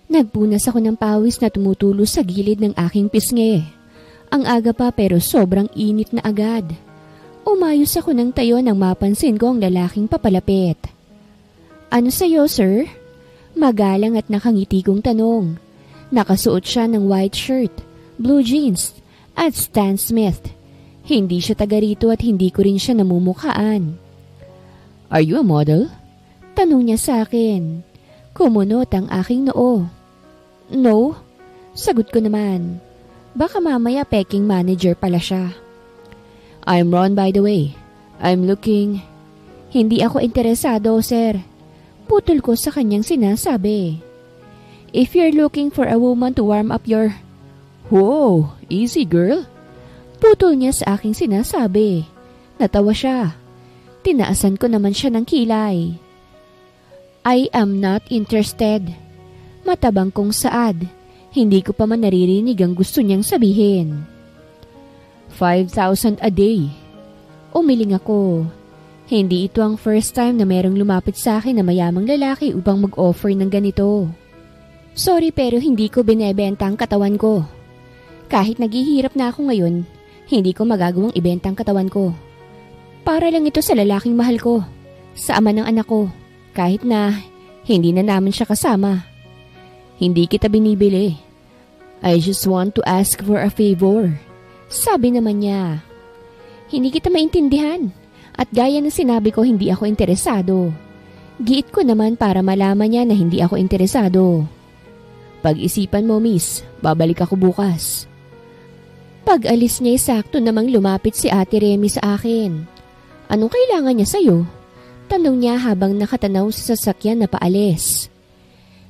Nagpunas ako ng pawis na tumutulo sa gilid ng aking pisngi. Ang aga pa pero sobrang init na agad. Umayos ako ng tayo nang mapansin ko ang lalaking papalapit. "Ano sa'yo, sir?" Magalang at nakangiti kong tanong. Nakasuot siya ng white shirt, blue jeans, at Stan Smith. Hindi siya taga rito at hindi ko rin siya namumukhaan. "Are you a model?" Tanong niya sa akin. Kumunot ang aking noo. "No," sagot ko naman. Baka mamaya peking manager pala siya. "I'm Ron, by the way. I'm looking..." "Hindi ako interesado, sir." Putol ko sa kanyang sinasabi. "If you're looking for a woman to warm up your..." "Whoa, easy girl." Putol niya sa aking sinasabi. Natawa siya. Tinaasan ko naman siya ng kilay. "I am not interested." Matabang kong saad. Hindi ko pa man naririnig ang gusto niyang sabihin. 5,000 a day. Umiling ako. Hindi ito ang first time na merong lumapit sa akin na mayamang lalaki upang mag-offer ng ganito. "Sorry pero hindi ko binebenta ang katawan ko. Kahit naghihirap na ako ngayon, hindi ko magagawang ibenta ang katawan ko. Para lang ito sa lalaking mahal ko, sa ama ng anak ko, kahit na hindi na namin siya kasama. Hindi kita binibili. I just want to ask for a favor." Sabi naman niya. Hindi kita maintindihan at gaya ng sinabi ko hindi ako interesado. Giit ko naman para malaman niya na hindi ako interesado. "Pag-isipan mo, miss, babalik ako bukas." Pag-alis niya sakto namang lumapit si Ate Remy sa akin. "Anong kailangan niya sa'yo?" Tanong niya habang nakatanaw sa sasakyan na paalis.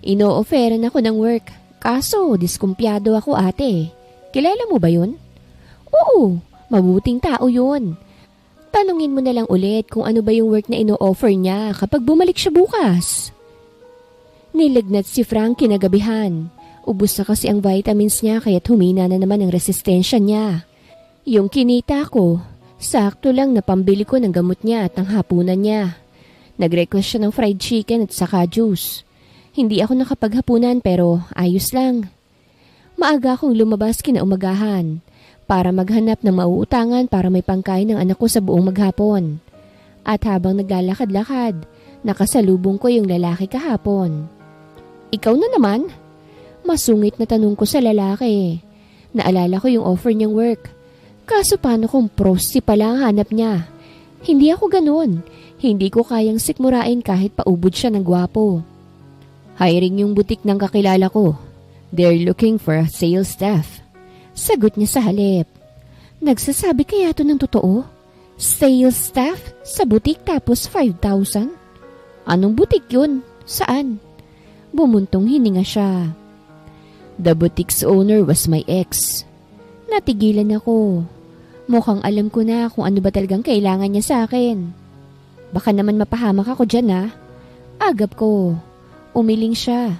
"Ino-offeran ako ng work, kaso diskumpiyado ako, ate. Kilala mo ba yun?" "Oo, mabuting tao yun. Tanungin mo na lang ulit kung ano ba yung work na ino-offer niya kapag bumalik siya bukas." Nilagnat si Frank kinagabihan. Ubus na kasi ang vitamins niya kaya't humina na naman ang resistensya niya. Yung kinita ko, sakto lang na pambili ko ng gamot niya at ng hapunan niya. Nag-request siya ng fried chicken at saka juice. Hindi ako nakapaghapunan pero ayos lang. Maaga akong lumabas kinaumagahan para maghanap ng mauutangan para may pangkain ng anak ko sa buong maghapon. At habang naglalakad-lakad, nakasalubong ko yung lalaki kahapon. "Ikaw na naman?" Masungit na tanong ko sa lalaki. Naalala ko yung offer niyang work. Kaso paano kung prosti pala ang hanap niya? Hindi ako ganun. Hindi ko kayang sikmurain kahit paubod siya ng gwapo. "Hiring yung butik ng kakilala ko. They're looking for a sales staff." Sagot niya sa halip. Nagsasabi kaya to ng totoo? Sales staff sa butik tapos 5,000? Anong butik yun? Saan? Bumuntong hininga siya. "The boutique's owner was my ex." Natigilan ako. Mukhang alam ko na kung ano ba talagang kailangan niya sa akin. Baka naman mapahamak ako dyan, ha? Agap ko. Umiling siya.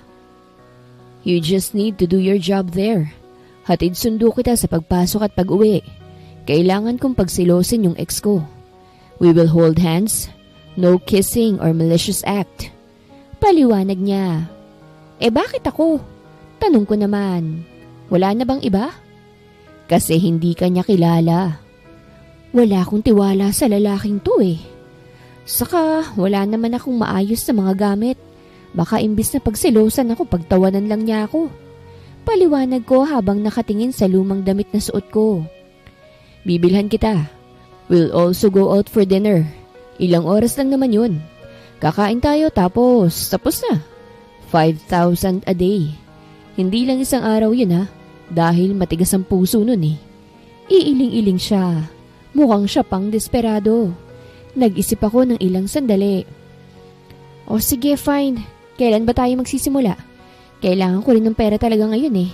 "You just need to do your job there. Hatid sundo kita sa pagpasok at pag-uwi. Kailangan kong pagsilosin yung ex ko. We will hold hands. No kissing or malicious act." Paliwanag niya. Bakit ako? Tanong ko naman. Wala na bang iba? Kasi hindi ka niya kilala. Wala akong tiwala sa lalaking to eh. Saka wala naman akong maayos na mga gamit. Baka imbis na pagsilosan ako, pagtawanan lang niya ako. Paliwanag ko habang nakatingin sa lumang damit na suot ko. "Bibilhan kita. We'll also go out for dinner. Ilang oras lang naman yun. Kakain tayo tapos na. 5,000 a day. Hindi lang isang araw yun ha, dahil matigas ang puso nun eh." Iiling-iling siya. Mukhang siya pang desperado. Nag-isip ako ng ilang sandali. O sige, fine. Kailan ba tayo magsisimula? Kailangan ko rin ng pera talaga ngayon eh.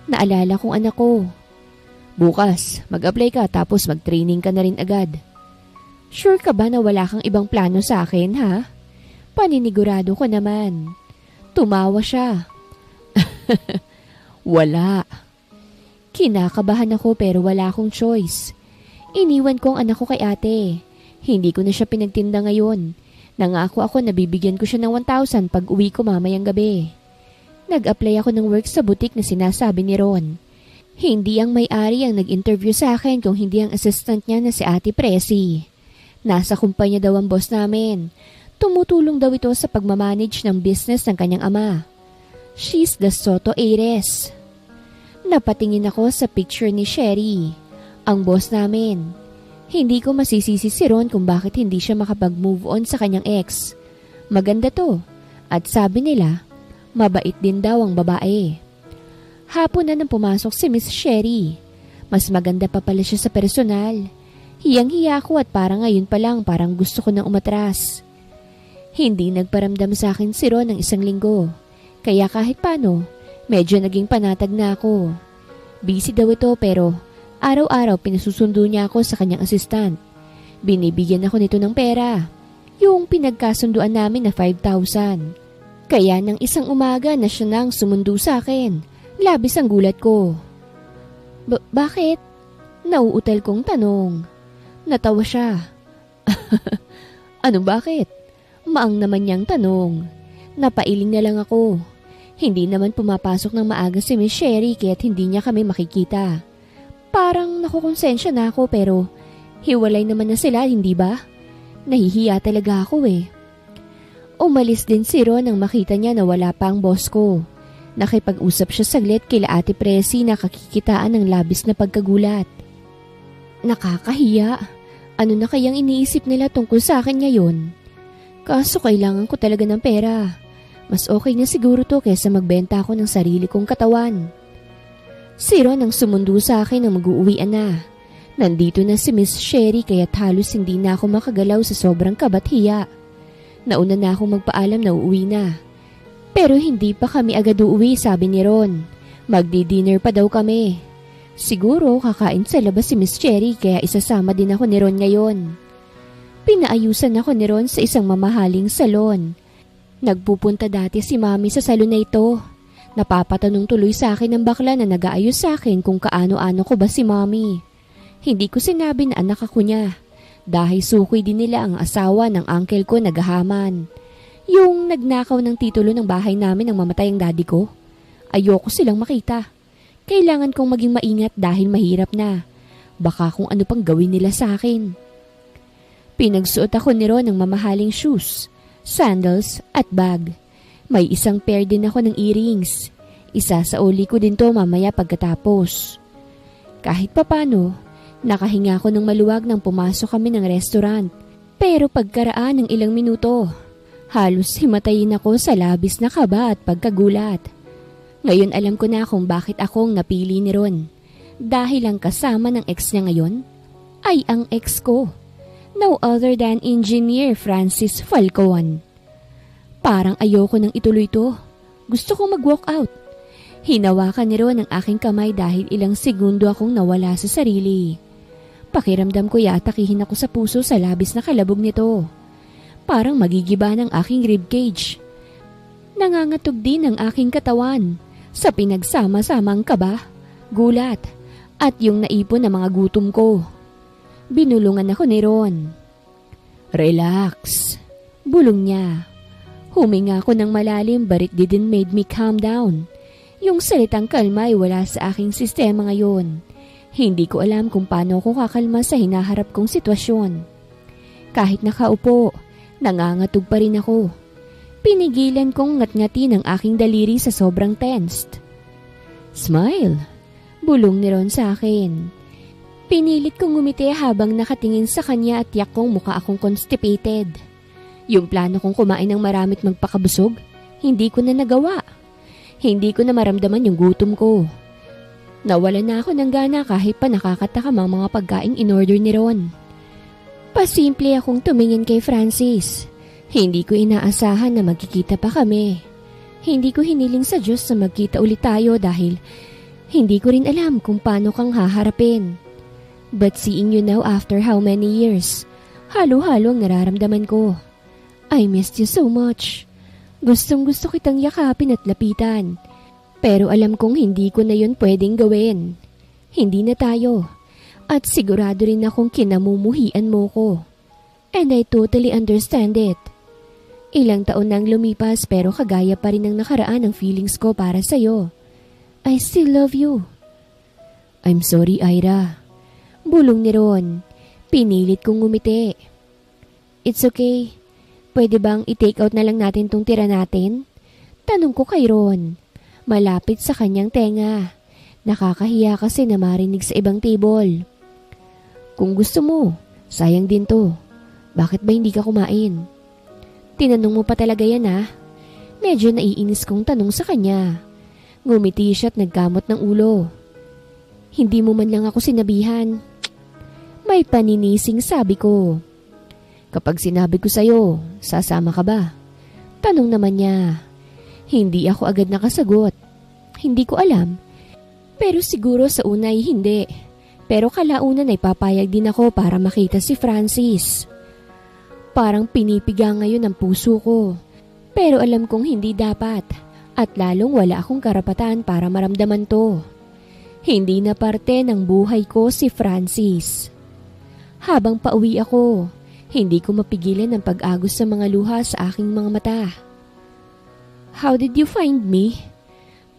Naalala kong anak ko. "Bukas, mag-apply ka tapos mag-training ka na rin agad." "Sure ka ba na wala kang ibang plano sa akin ha?" Paninigurado ko naman. Tumawa siya. "Wala." Kinakabahan ako pero wala akong choice. Iniwan ko ang anak ko kay ate. Hindi ko na siya pinagtinda ngayon. Nangako ako na bibigyan ko siya ng 1,000 pag uwi ko mamayang gabi. Nag-apply ako ng work sa butik na sinasabi ni Ron. Hindi ang may-ari ang nag-interview sa akin kung hindi ang assistant niya na si Ate Presi. Nasa kumpanya daw ang boss namin. Tumutulong daw ito sa pagmamanage ng business ng kanyang ama. She's the Soto heiress. Napatingin ako sa picture ni Sherry, ang boss namin. Hindi ko masisisi si Ron kung bakit hindi siya makapag-move on sa kanyang ex. Maganda to. At sabi nila, mabait din daw ang babae. Hapon na nang pumasok si Miss Sherry. Mas maganda pa pala siya sa personal. Hiyang-hiya ako at parang ngayon pa lang parang gusto ko nang umatras. Hindi nagparamdam sa akin si Ron ng 1 linggo. Kaya kahit paano, medyo naging panatag na ako. Busy daw ito pero araw-araw pinasusundo niya ako sa kanyang assistant. Binibigyan ako nito ng pera. Yung pinagkasunduan namin na 5,000. Kaya nang isang umaga na siya nang sumundo sa akin, labis ang gulat ko. Bakit? Nauutal kong tanong. Natawa siya. Ano bakit? Maang naman niyang tanong. Napailing na lang ako. Hindi naman pumapasok ng maaga si Miss Sherry kaya't hindi niya kami makikita. Parang nakukonsensya na ako pero hiwalay naman na sila, hindi ba? Nahihiya talaga ako eh. Umalis din si Ron nang makita niya na wala pa ang boss ko. Nakipag-usap siya saglit kila Ate Presi na kakikitaan ng labis na pagkagulat. Nakakahiya. Ano na kayang iniisip nila tungkol sa akin ngayon? Kaso kailangan ko talaga ng pera. Mas okay na siguro to kaysa magbenta ako ng sarili kong katawan. Si Ron ang sumundo sa akin nang mag-uuwian na. Nandito na si Miss Sherry kaya't halos hindi na ako makagalaw sa sobrang kabathiya. Nauna na akong magpaalam na uuwi na. Pero hindi pa kami agad uuwi, sabi ni Ron. Magdi-dinner pa daw kami. Siguro kakain sa labas si Miss Sherry kaya isasama din ako ni Ron ngayon. Pinaayusan ako ni Ron sa isang mamahaling salon. Nagpupunta dati si Mami sa salon na ito. Napapatanong tuloy sa akin ng bakla na nag-aayos sa akin kung kaano-ano ko ba si Mami. Hindi ko sinabi na anak ako niya. Dahil sukoy din nila ang asawa ng uncle ko naghahaman. Yung nagnakaw ng titulo ng bahay namin ng mamatay ang daddy ko. Ayoko silang makita. Kailangan kong maging maingat dahil mahirap na. Baka kung ano pang gawin nila sa akin. Pinagsuot ako ni Ron ng mamahaling shoes, sandals at bag. May isang pair din ako ng earrings. Isasauli ko din to mamaya pagkatapos. Kahit papano, nakahinga ako ng maluwag nang pumasok kami ng restaurant. Pero pagkaraan ng ilang minuto, halos himatayin ako sa labis na kaba at pagkagulat. Ngayon alam ko na kung bakit akong napili ni Ron. Dahil ang kasama ng ex niya ngayon ay ang ex ko. No other than Engineer Francis Falcon. Parang ayoko nang ituloy to. Gusto kong mag-walk out. Hinawakan ni Ron ang aking kamay dahil ilang segundo akong nawala sa sarili. Pakiramdam ko yatakihin ako sa puso sa labis na kalabog nito. Parang magigiba ng aking ribcage. Nangangatog din ang aking katawan sa pinagsama-samang kaba, gulat, at yung naipon na mga gutom ko. Binulungan ako ni Ron. Relax, bulong niya. Huminga ako ng malalim but it didn't made me calm down. Yung salitang kalma ay wala sa aking sistema ngayon. Hindi ko alam kung paano ko kakalma sa hinaharap kong sitwasyon. Kahit nakaupo, nangangatog pa rin ako. Pinigilan kong ngat-ngati ng aking daliri sa sobrang tensed. Smile, bulong ni Ron sa akin. Pinilit kong ngumiti habang nakatingin sa kanya at tiyak kong mukha akong constipated. Yung plano kong kumain ng marami at magpakabusog, hindi ko na nagawa. Hindi ko na maramdaman yung gutom ko. Nawala na ako ng gana kahit pa nakakatakam ang mga pagkaing in-order ni Ron. Pasimple akong tumingin kay Francis. Hindi ko inaasahan na magkikita pa kami. Hindi ko hiniling sa Diyos na magkita ulit tayo dahil hindi ko rin alam kung paano kang haharapin. But seeing you now after how many years, halo-halo ang nararamdaman ko. I missed you so much. Gustong-gusto kitang yakapin at lapitan. Pero alam kong hindi ko na yun pwedeng gawin. Hindi na tayo. At sigurado rin akong kinamumuhian mo ko. And I totally understand it. Ilang taon nang lumipas pero kagaya pa rin ng nakaraan ang feelings ko para sa'yo. I still love you. I'm sorry, Ira. Bulong ni Ron. Pinilit kong ngumiti. It's okay. Pwede bang i-take out na lang natin tong tira natin? Tanong ko kay Ron. Malapit sa kanyang tenga. Nakakahiya kasi na marinig sa ibang table. Kung gusto mo, sayang din to. Bakit ba hindi ka kumain? Tinanong mo pa talaga yan ha? Medyo naiinis kong tanong sa kanya. Ngumiti siya at nagkamot ng ulo. Hindi mo man lang ako sinabihan. May paninising sabi ko. Kapag sinabi ko sa'yo, sasama ka ba? Tanong naman niya. Hindi ako agad nakasagot. Hindi ko alam. Pero siguro sa una ay hindi. Pero kalaunan ay papayag din ako para makita si Francis. Parang pinipiga ngayon ang puso ko. Pero alam kong hindi dapat. At lalong wala akong karapatan para maramdaman to. Hindi na parte ng buhay ko si Francis. Habang pauwi ako, hindi ko mapigilan ang pag-agos sa mga luha sa aking mga mata. How did you find me?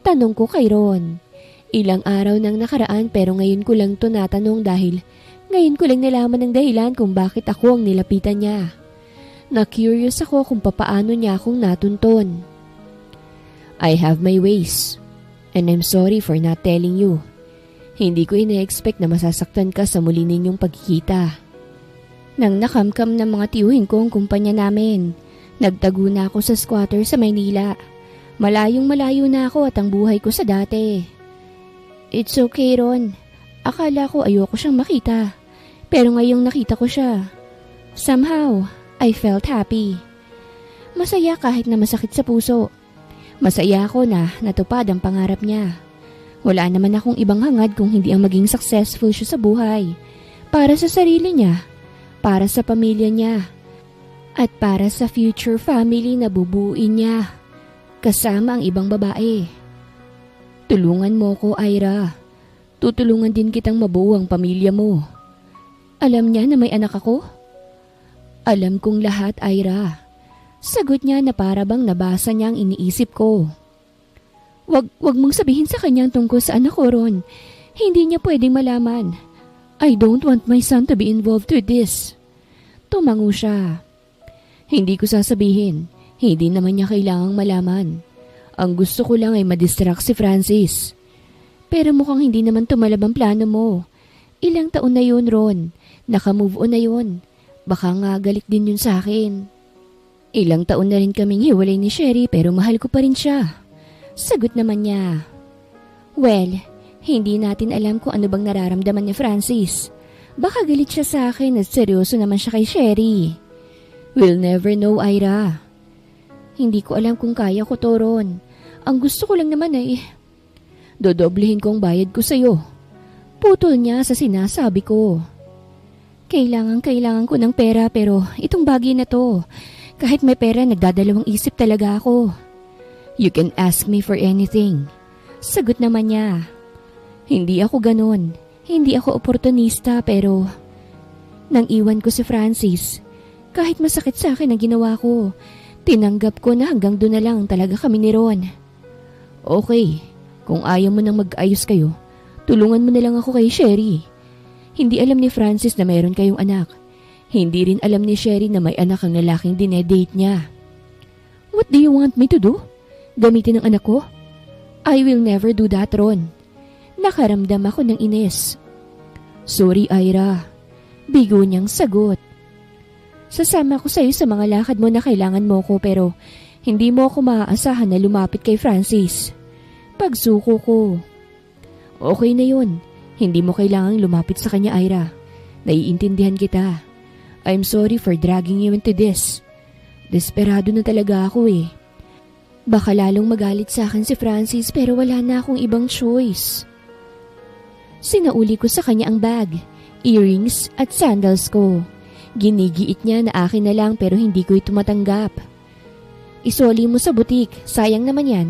Tanong ko kay Ron. Ilang araw nang nakaraan pero ngayon ko lang to natanong dahil ngayon ko lang nalaman ng dahilan kung bakit ako ang nilapitan niya. Na-curious ako kung papaano niya akong natunton. I have my ways and I'm sorry for not telling you. Hindi ko ina-expect na masasaktan ka sa muli ninyong pagkikita. Nang nakamkam ng mga tiyuhin ko ang kumpanya namin, nagtago na ako sa squatter sa Maynila. Malayong malayo na ako at ang buhay ko sa dati. It's okay, Ron. Akala ko ayoko siyang makita. Pero ngayong nakita ko siya, somehow, I felt happy. Masaya kahit na masakit sa puso. Masaya ako na natupad ang pangarap niya. Wala naman akong ibang hangad kung hindi ang maging successful siya sa buhay. Para sa sarili niya, para sa pamilya niya, at para sa future family na bubuin niya, kasama ang ibang babae. Tulungan mo ko, Ira. Tutulungan din kitang mabuo ang pamilya mo. Alam niya na may anak ako? Alam kong lahat, Ira. Sagot niya na para bang nabasa niya ang iniisip ko. Wag mong sabihin sa kanya tungkol sa anak ko, Ron. Hindi niya pwedeng malaman. I don't want my son to be involved with this. Tumango siya. Hindi ko sasabihin. Hindi naman niya kailangang malaman. Ang gusto ko lang ay madistract si Francis. Pero mukhang hindi naman tumalab ang plano mo. Ilang taon na yun, Ron. Naka-move on na yun. Baka nga galit din yun sa akin. Ilang taon na rin kaming hiwalay ni Sherry pero mahal ko pa rin siya. Sagot naman niya. Well, hindi natin alam kung ano bang nararamdaman ni Francis. Baka galit siya sa akin at seryoso naman siya kay Sherry. We'll never know, Ira. Hindi ko alam kung kaya ko to, Ron. Ang gusto ko lang naman ay dodoblehin kong bayad ko sa'yo. Putol niya sa sinasabi ko. Kailangan ko ng pera pero itong bagay na to, kahit may pera nagdadalawang isip talaga ako. You can ask me for anything. Sagot naman niya. Hindi ako ganon. Hindi ako oportunista pero nang iwan ko si Francis, kahit masakit sa akin ang ginawa ko, tinanggap ko na hanggang doon na lang talaga kami ni Ron. Okay, kung ayaw mo nang mag-ayos kayo, tulungan mo na lang ako kay Sherry. Hindi alam ni Francis na mayroon kayong anak. Hindi rin alam ni Sherry na may anak ang lalaking dinedate niya. What do you want me to do? Gamitin ang anak ko? I will never do that, Ron. Nakaramdam ako ng inis. Sorry, Ira. Bigo niyang sagot. Sasama ko sa'yo sa mga lakad mo na kailangan mo ko pero hindi mo ako maaasahan na lumapit kay Francis. Pagsuko ko. Okay na yun. Hindi mo kailangang lumapit sa kanya, Ira. Naiintindihan kita. I'm sorry for dragging you into this. Desperado na talaga ako eh. Baka lalong magalit sa akin si Francis pero wala na akong ibang choice. Sinauli ko sa kanya ang bag, earrings at sandals ko. Ginigiit niya na akin na lang pero hindi ko ito matanggap. Isoli mo sa butik, sayang naman yan.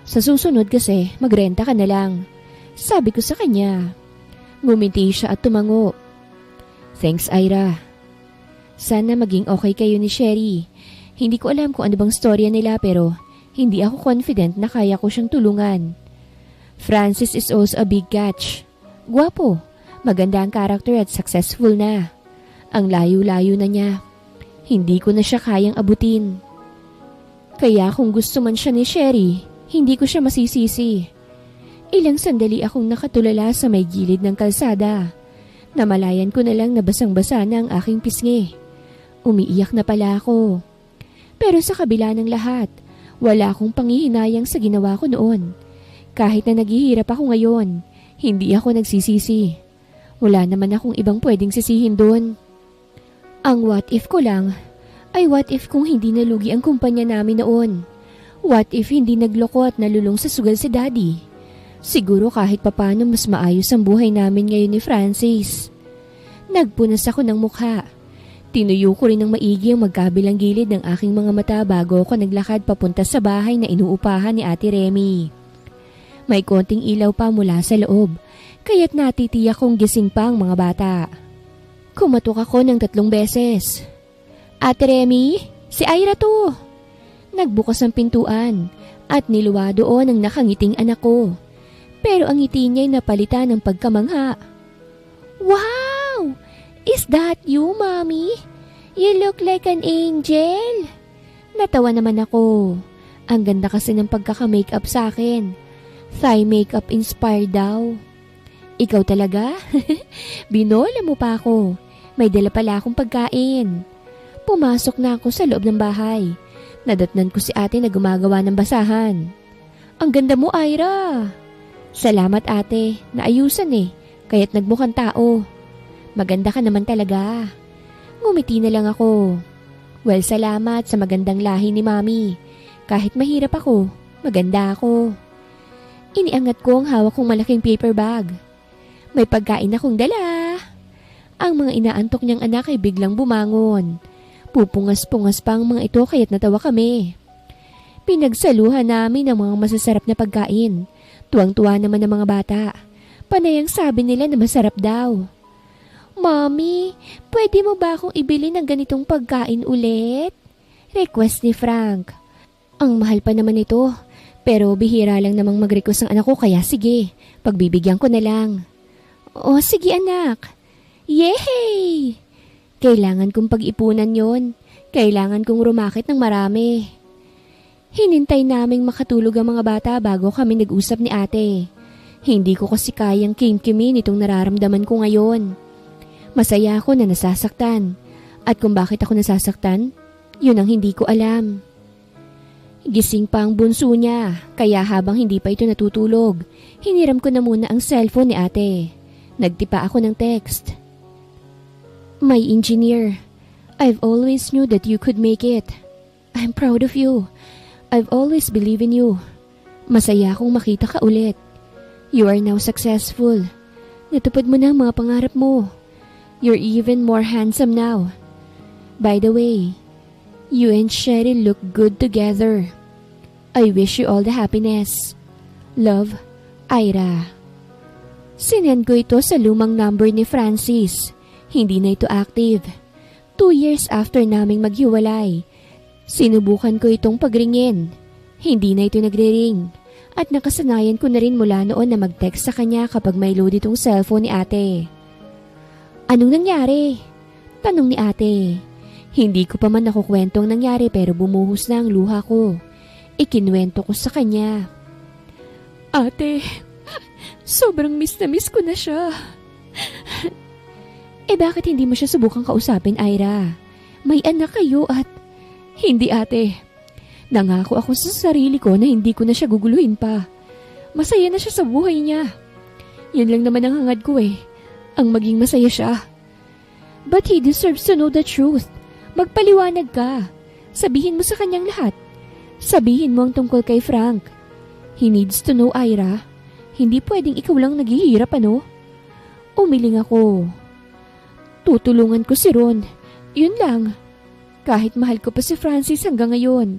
Sa susunod kasi magrenta ka na lang. Sabi ko sa kanya. Ngumiti siya at tumango. Thanks, Ira. Sana maging okay kayo ni Sherry. Hindi ko alam kung ano bang storya nila pero hindi ako confident na kaya ko siyang tulungan. Francis is also a big catch. Guwapo, maganda ang character at successful na. Ang layo-layo na niya. Hindi ko na siya kayang abutin. Kaya kung gusto man siya ni Sherry, hindi ko siya masisisi. Ilang sandali akong nakatulala sa may gilid ng kalsada. Namalayan ko na lang na basang-basa na ang aking pisngi. Umiiyak na pala ako. Pero sa kabila ng lahat, wala akong panghihinayang sa ginawa ko noon. Kahit na naghihirap ako ngayon, hindi ako nagsisisi. Wala naman akong ibang pwedeng sisihin doon. Ang what if ko lang ay what if kung hindi nalugi ang kumpanya namin noon. What if hindi nagloko at nalulong sa sugal si Daddy. Siguro kahit papano mas maayos ang buhay namin ngayon ni Francis. Nagpunas ako ng mukha. Tinuyo ko rin ng maigi ang magkabilang gilid ng aking mga mata bago ako naglakad papunta sa bahay na inuupahan ni Ate Remy. May konting ilaw pa mula sa loob, kaya't natitiyak kong gising pa ang mga bata. Kumatok ako ng 3 beses. Ate Remy, si Ira to. Nagbukas ang pintuan at niluwa doon ang nakangiting anak ko. Pero ang ngiti niya'y napalitan ng pagkamangha. Wow! Is that you, Mommy? You look like an angel. Natawa naman ako. Ang ganda kasi ng pagkaka-makeup sa akin. Thigh makeup inspired daw. Ikaw talaga? Binola mo pa ako. May dala pala akong pagkain. Pumasok na ako sa loob ng bahay. Nadatnan ko si ate na gumagawa ng basahan. Ang ganda mo, Ira. Salamat ate, naayusan kaya't nagmukhang tao. Maganda ka naman talaga. Ngumiti na lang ako. Well, salamat sa magandang lahi ni Mami. Kahit mahirap ako, maganda ako. Iniangat ko ang hawak kong malaking paper bag. May pagkain akong dala. Ang mga inaantok niyang anak ay biglang bumangon. Pupungas-pungas pa ang mga ito kaya't natawa kami. Pinagsaluhan namin ang mga masasarap na pagkain. Tuwang-tuwa naman ang mga bata. Panay ang sabi nila na masarap daw. Mommy, pwede mo ba akong ibili ng ganitong pagkain ulit? Request ni Frank. Ang mahal pa naman ito. Pero bihira lang namang mag-request ang anak ko kaya sige, pagbibigyan ko na lang. Oh, sige anak. Yay! Kailangan kong pag-ipunan yon. Kailangan kong rumakit ng marami. Hinintay naming makatulog ang mga bata bago kami nag-usap ni ate. Hindi ko kasi kayang kimkimin itong nararamdaman ko ngayon. Masaya ako na nasasaktan. At kung bakit ako nasasaktan, yun ang hindi ko alam. Gising pa ang bunso niya, kaya habang hindi pa ito natutulog, hiniram ko na muna ang cellphone ni ate. Nagtipa ako ng text. My engineer, I've always knew that you could make it. I'm proud of you. I've always believed in you. Masaya akong makita ka ulit. You are now successful. Natupad mo na ang mga pangarap mo. You're even more handsome now. By the way, you and Sherry look good together. I wish you all the happiness. Love, Ira. Sinend ko ito sa lumang number ni Francis. Hindi na ito active. 2 years after naming maghiwalay. Sinubukan ko itong pagringin. Hindi na ito nagre-ring. At nakasanayan ko na rin mula noon na mag-text sa kanya kapag may load itong cellphone ni ate. Anong nangyari? Tanong ni ate. Hindi ko pa man nakukwento ang nangyari pero bumuhos na ang luha ko. Ikinwento ko sa kanya. Ate, sobrang miss na miss ko na siya. Bakit hindi mo siya subukang kausapin, Ira? May anak kayo at... Hindi ate. Nangako ako sa sarili ko na hindi ko na siya guguluhin pa. Masaya na siya sa buhay niya. Yun lang naman ang hangad ko ang maging masaya siya. But he deserves to know the truth. Magpaliwanag ka. Sabihin mo sa kanyang lahat. Sabihin mo ang tungkol kay Frank. He needs to know, Ira. Hindi pwedeng ikaw lang naghihirap, ano? Umiling ako. Tutulungan ko si Ron. Yun lang. Kahit mahal ko pa si Francis hanggang ngayon.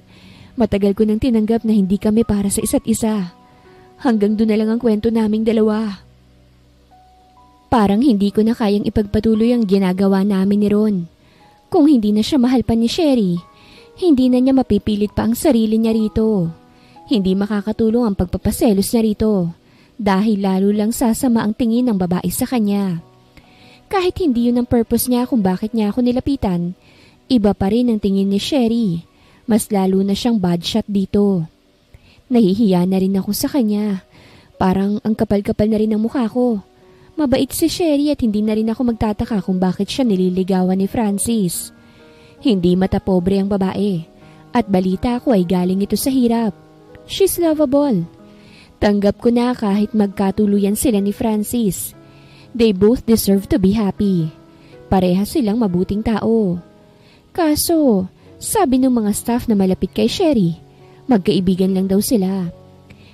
Matagal ko nang tinanggap na hindi kami para sa isa't isa. Hanggang doon na lang ang kwento naming dalawa. Parang hindi ko na kayang ipagpatuloy ang ginagawa namin ni Ron. Kung hindi na siya mahal pa ni Sherry, Hindi na niya mapipilit pa ang sarili niya rito. Hindi makakatulong ang pagpapaselos niya rito dahil lalo lang sasama ang tingin ng babae sa kanya. Kahit hindi yun ang purpose niya kung bakit niya ako nilapitan, iba pa rin ang tingin ni Sherry. Mas lalo na siyang bad shot dito. Nahihiya na rin ako sa kanya. Parang ang kapal-kapal na rin ang mukha ko. Mabait si Sherry at hindi na rin ako magtataka kung bakit siya nililigawan ni Francis. Hindi matapobre ang babae. At balita ko ay galing ito sa hirap. She's lovable. Tanggap ko na kahit magkatuluyan sila ni Francis. They both deserve to be happy. Pareha silang mabuting tao. Kaso, sabi ng mga staff na malapit kay Sherry, magkaibigan lang daw sila.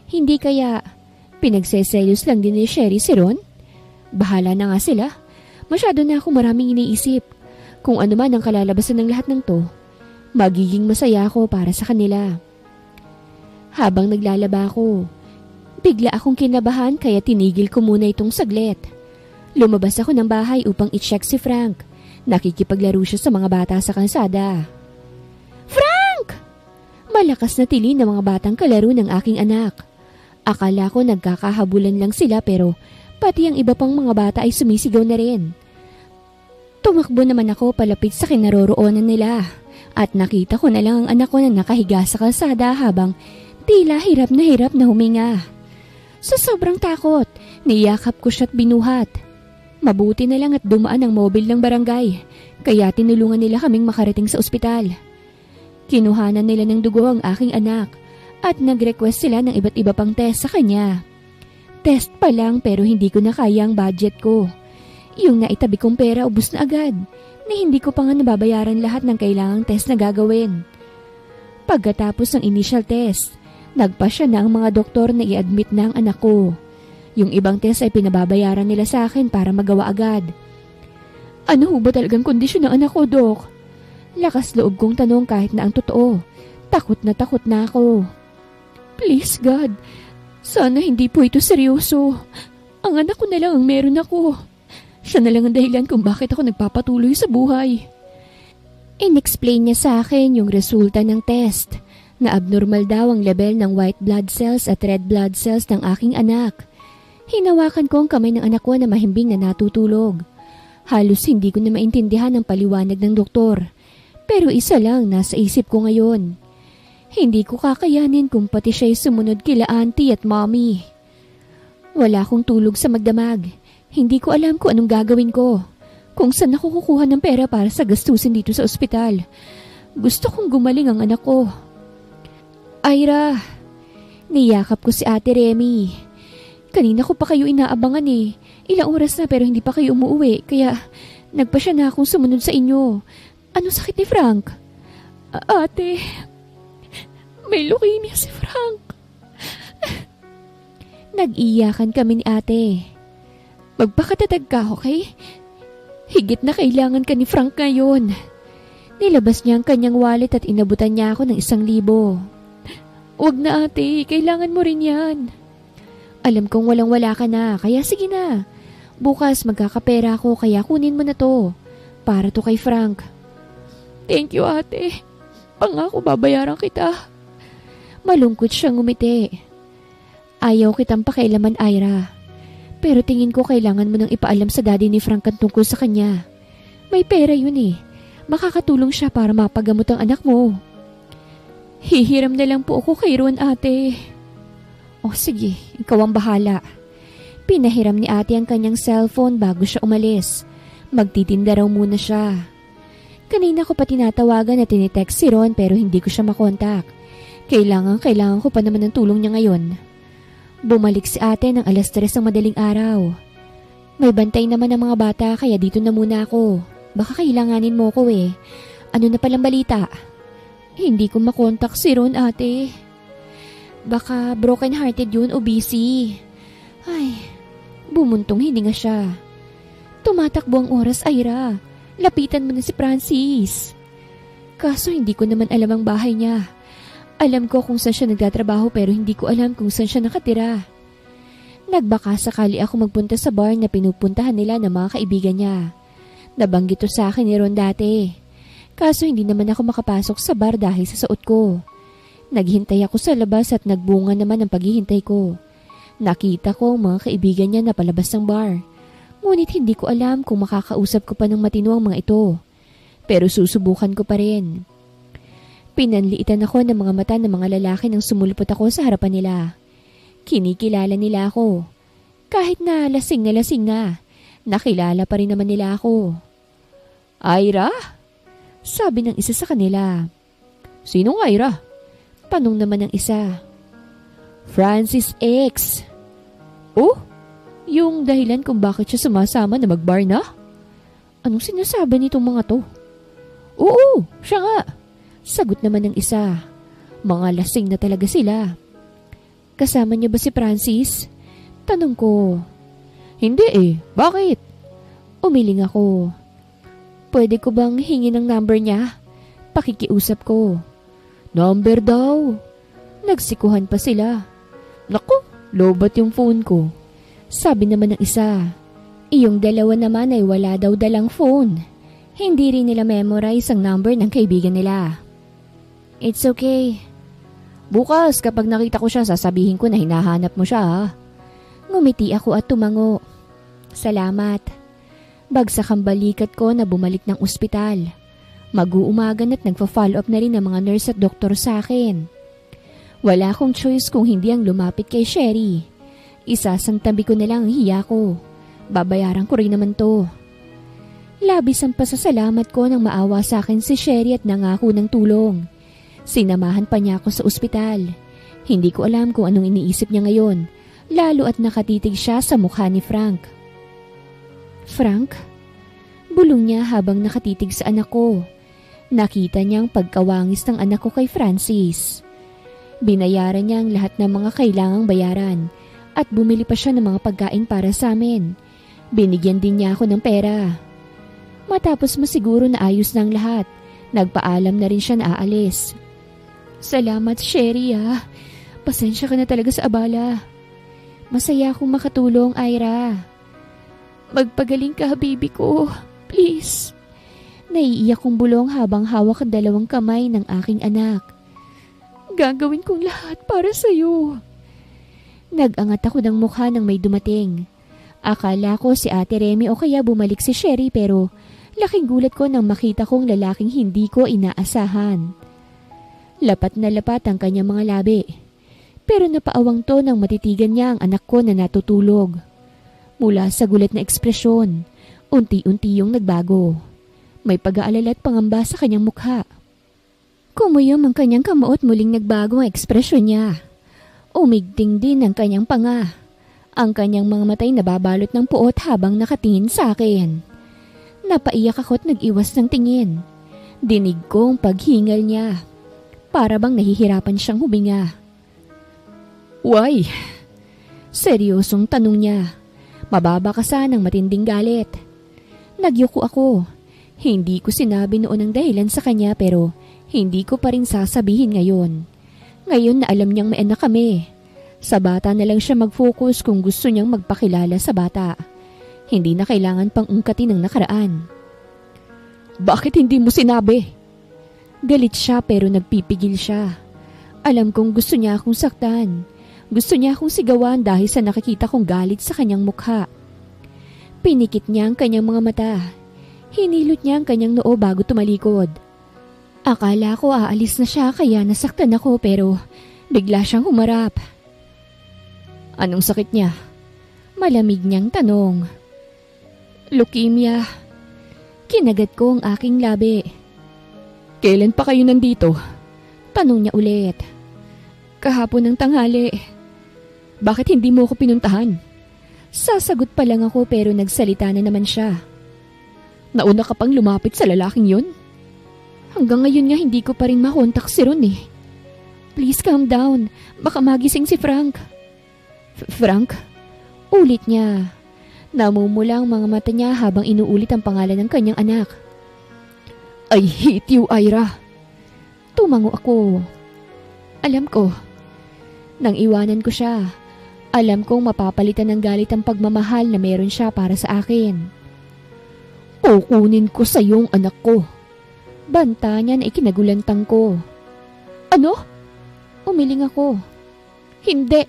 Hindi kaya pinagseselos lang din ni Sherry si Ron? Bahala na nga sila. Masyado na ako maraming iniisip. Kung ano man ang kalalabasan ng lahat ng to, magiging masaya ako para sa kanila. Habang naglalaba ako, bigla akong kinabahan kaya tinigil ko muna itong saglit. Lumabas ako ng bahay upang i-check si Frank. Nakikipaglaro siya sa mga bata sa kalsada. Frank! Malakas na tili ng mga batang kalaro ng aking anak. Akala ko nagkakahabulan lang sila pero pati ang iba pang mga bata ay sumisigaw na rin. Tumakbo naman ako palapit sa kinaroroonan nila at nakita ko na lang ang anak ko na nakahiga sa kalsada habang tila hirap na huminga. Sa sobrang takot, niyakap ko siya at binuhat. Mabuti na lang at dumaan ang mobil ng barangay, kaya tinulungan nila kaming makarating sa ospital. Kinuhanan nila ng dugo ang aking anak at nag-request sila ng iba't iba pang test sa kanya. Test pa lang pero hindi ko na kaya ang budget ko. Yung naitabi kong pera ubos na agad, na hindi ko pa nga nababayaran lahat ng kailangang test na gagawin. Pagkatapos ng initial test, nagpasya na ang mga doktor na i-admit na ang anak ko. Yung ibang test ay pinababayaran nila sa akin para magawa agad. Ano ho ba talagang kondisyon ng anak ko, Dok? Lakas loob kong tanong kahit na ang totoo. Takot na ako. Please God, sana hindi po ito seryoso. Ang anak ko na lang ang meron ako. Siya na lang ang dahilan kung bakit ako nagpapatuloy sa buhay. In-explain niya sa akin yung resulta ng test na abnormal daw ang level ng white blood cells at red blood cells ng aking anak. Hinawakan ko ang kamay ng anak ko na mahimbing na natutulog. Halos hindi ko na maintindihan ang paliwanag ng doktor. Pero isa lang nasa isip ko ngayon. Hindi ko kakayanin kung pati siya'y sumunod kila auntie at mommy. Wala akong tulog sa magdamag. Hindi ko alam kung anong gagawin ko. Kung saan ako kukuha ng pera para sa gastusin dito sa ospital. Gusto kong gumaling ang anak ko. Ira, niyakap ko si Ate Remy. Kanina ko pa kayo inaabangan eh. Ilang oras na pero hindi pa kayo umuwi. Kaya nagpasya na akong sumunod sa inyo. Ano sakit ni Frank? Ate, may leukemia si Frank. Nag-iyakan kami ni ate. Magpakatatag ka, okay? Higit na kailangan ka ni Frank ngayon. Nilabas niya ang kanyang wallet at inabutan niya ako ng 1,000. Huwag na ate, kailangan mo rin yan. Alam kong walang-wala ka na, kaya sige na. Bukas magkakapera ako kaya kunin mo na to. Para to kay Frank. Thank you ate. Pangako babayaran kita. Malungkot siyang ngumiti. Ayaw kitang pakailaman, Ira. Pero tingin ko kailangan mo nang ipaalam sa daddy ni Frank ang tungkol sa kanya. May pera yun eh. Makakatulong siya para mapagamot ang anak mo. Hihiram na lang po ako kay Ron, ate. O sige, ikaw ang bahala. Pinahiram ni ate ang kanyang cellphone bago siya umalis. Magtitinda raw muna siya. Kanina ko pa tinatawagan at tinitext si Ron pero hindi ko siya makontak. Kailangan ko pa naman ng tulong niya ngayon. Bumalik si ate ng 3:00 ng madaling araw. May bantay naman ng mga bata kaya dito na muna ako. Baka kailanganin mo ko eh. Ano na palang balita? Hindi ko makontak si Ron, ate. Baka broken hearted yun o busy. Ay, bumuntong hininga siya. Tumatakbo ang oras, Ira. Lapitan mo na si Francis. Kaso hindi ko naman alam ang bahay niya. Alam ko kung saan siya nagtatrabaho pero hindi ko alam kung saan siya nakatira. Nagbaka sakali ako magpunta sa bar na pinupuntahan nila ng mga kaibigan niya. Nabanggit to sa akin ni Ron dati. Kaso hindi naman ako makapasok sa bar dahil sa suot ko. Naghintay ako sa labas at nagbunga naman ang paghihintay ko. Nakita ko ang mga kaibigan niya na palabas ng bar. Ngunit hindi ko alam kung makakausap ko pa ng matino ang mga ito. Pero susubukan ko pa rin. Pinanliitan ako ng mga mata ng mga lalaki nang sumulpot ako sa harapan nila. Kinikilala nila ako. Kahit na lasing na, nakilala pa rin naman nila ako. Ira? Sabi ng isa sa kanila. Sinong Ira? Tanong naman ng isa. Francis X. Oh? Yung dahilan kung bakit siya sumasama na magbar na? Anong sinasabi nitong mga to? Oo, siya nga. Sagot naman ng isa. Mga lasing na talaga sila. Kasama niya ba si Francis? Tanong ko. Hindi eh, bakit? Umiling ako. Pwede ko bang hingin ang number niya? Pakikiusap ko. Number daw. Nagsikuhan pa sila. Naku, lobat yung phone ko. Sabi naman ng isa. Iyong dalawa naman ay wala daw dalang phone. Hindi rin nila memorize ang number ng kaibigan nila. It's okay. Bukas kapag nakita ko siya sasabihin ko na hinahanap mo siya ha. Ngumiti ako at tumango. Salamat. Bagsak ang balikat ko na bumalik ng ospital. Mag-uumagan at nagpa-follow up na rin ang mga nurse at doktor sa akin. Wala akong choice kung hindi ang lumapit kay Sherry. Isasangtabi ko na lang ang hiya ko. Babayaran ko rin naman to. Labis ang pasasalamat ko nang maawa sa akin si Sherry at nangako ng tulong. Sinamahan pa niya ako sa ospital. Hindi ko alam kung anong iniisip niya ngayon, lalo at nakatitig siya sa mukha ni Frank. Frank? Bulong niya habang nakatitig sa anak ko. Nakita niya ang pagkawangis ng anak ko kay Francis. Binayaran niya ang lahat ng mga kailangang bayaran at bumili pa siya ng mga pagkain para sa amin. Binigyan din niya ako ng pera. Matapos masiguro na ayos na ang lahat, nagpaalam na rin siya na aalis. Salamat, Sherry ah. Pasensya ka na talaga sa abala. Masaya akong makatulong, Ira. Magpagaling ka, baby ko. Please. Naiiyak kong bulong habang hawak ang dalawang kamay ng aking anak. Gagawin kong lahat para sa'yo. Nag-angat ako ng mukha nang may dumating. Akala ko si Ate Remy o kaya bumalik si Sherry pero laking gulat ko nang makita kong lalaking hindi ko inaasahan. Lapat na lapat ang kanyang mga labi. Pero napaawang to nang matitigan niya ang anak ko na natutulog. Mula sa gulat na ekspresyon, unti-unti yung nagbago. May pag-aalala at pangamba sa kanyang mukha. Kumuyom ang kanyang kamao at muling nagbago ang ekspresyon niya. Umigting din ang kanyang panga. Ang kanyang mga matay nababalot ng puot habang nakatingin sa akin. Napaiyak ako at nag-iwas ng tingin. Dinig ko ang paghingal niya. Para bang nahihirapan siyang huminga. Why? Seryosong tanong niya. Mababa ka ng matinding galit. Nagyuko ako. Hindi ko sinabi noon ang dahilan sa kanya pero hindi ko pa rin sasabihin ngayon. Ngayon na alam niyang may anak kami. Sa bata na lang siya mag-focus kung gusto niyang magpakilala sa bata. Hindi na kailangan pang ungkatin ng nakaraan. Bakit hindi mo sinabi? Galit siya pero nagpipigil siya. Alam kong gusto niya akong saktan. Gusto niya akong sigawan dahil sa nakikita kong galit sa kanyang mukha. Pinikit niya ang kanyang mga mata. Hinilot niya ang kanyang noo bago tumalikod. Akala ko aalis na siya kaya nasaktan ako pero bigla siyang humarap. Anong sakit niya? Malamig niyang tanong. Leukemia. Kinagat ko ang aking labi. Kailan pa kayo nandito? Tanong niya ulit. Kahapon ng tanghali. Bakit hindi mo ako pinuntahan? Sasagot pa lang ako pero nagsalita na naman siya. Nauna ka pang lumapit sa lalaking yun? Hanggang ngayon nga hindi ko pa rin makontak si Ron eh. Please calm down. Baka magising si Frank. Frank? Ulit niya. Namumula ang mga mata niya habang inuulit ang pangalan ng kanyang anak. I hate you, Ira. Tumango ako. Alam ko. Nang iwanan ko siya, alam kong mapapalitan ng galit ang pagmamahal na meron siya para sa akin. Kukunin ko sa iyong anak ko. Banta niya na ikinagulantang ko. Ano? Umiling ako. Hindi.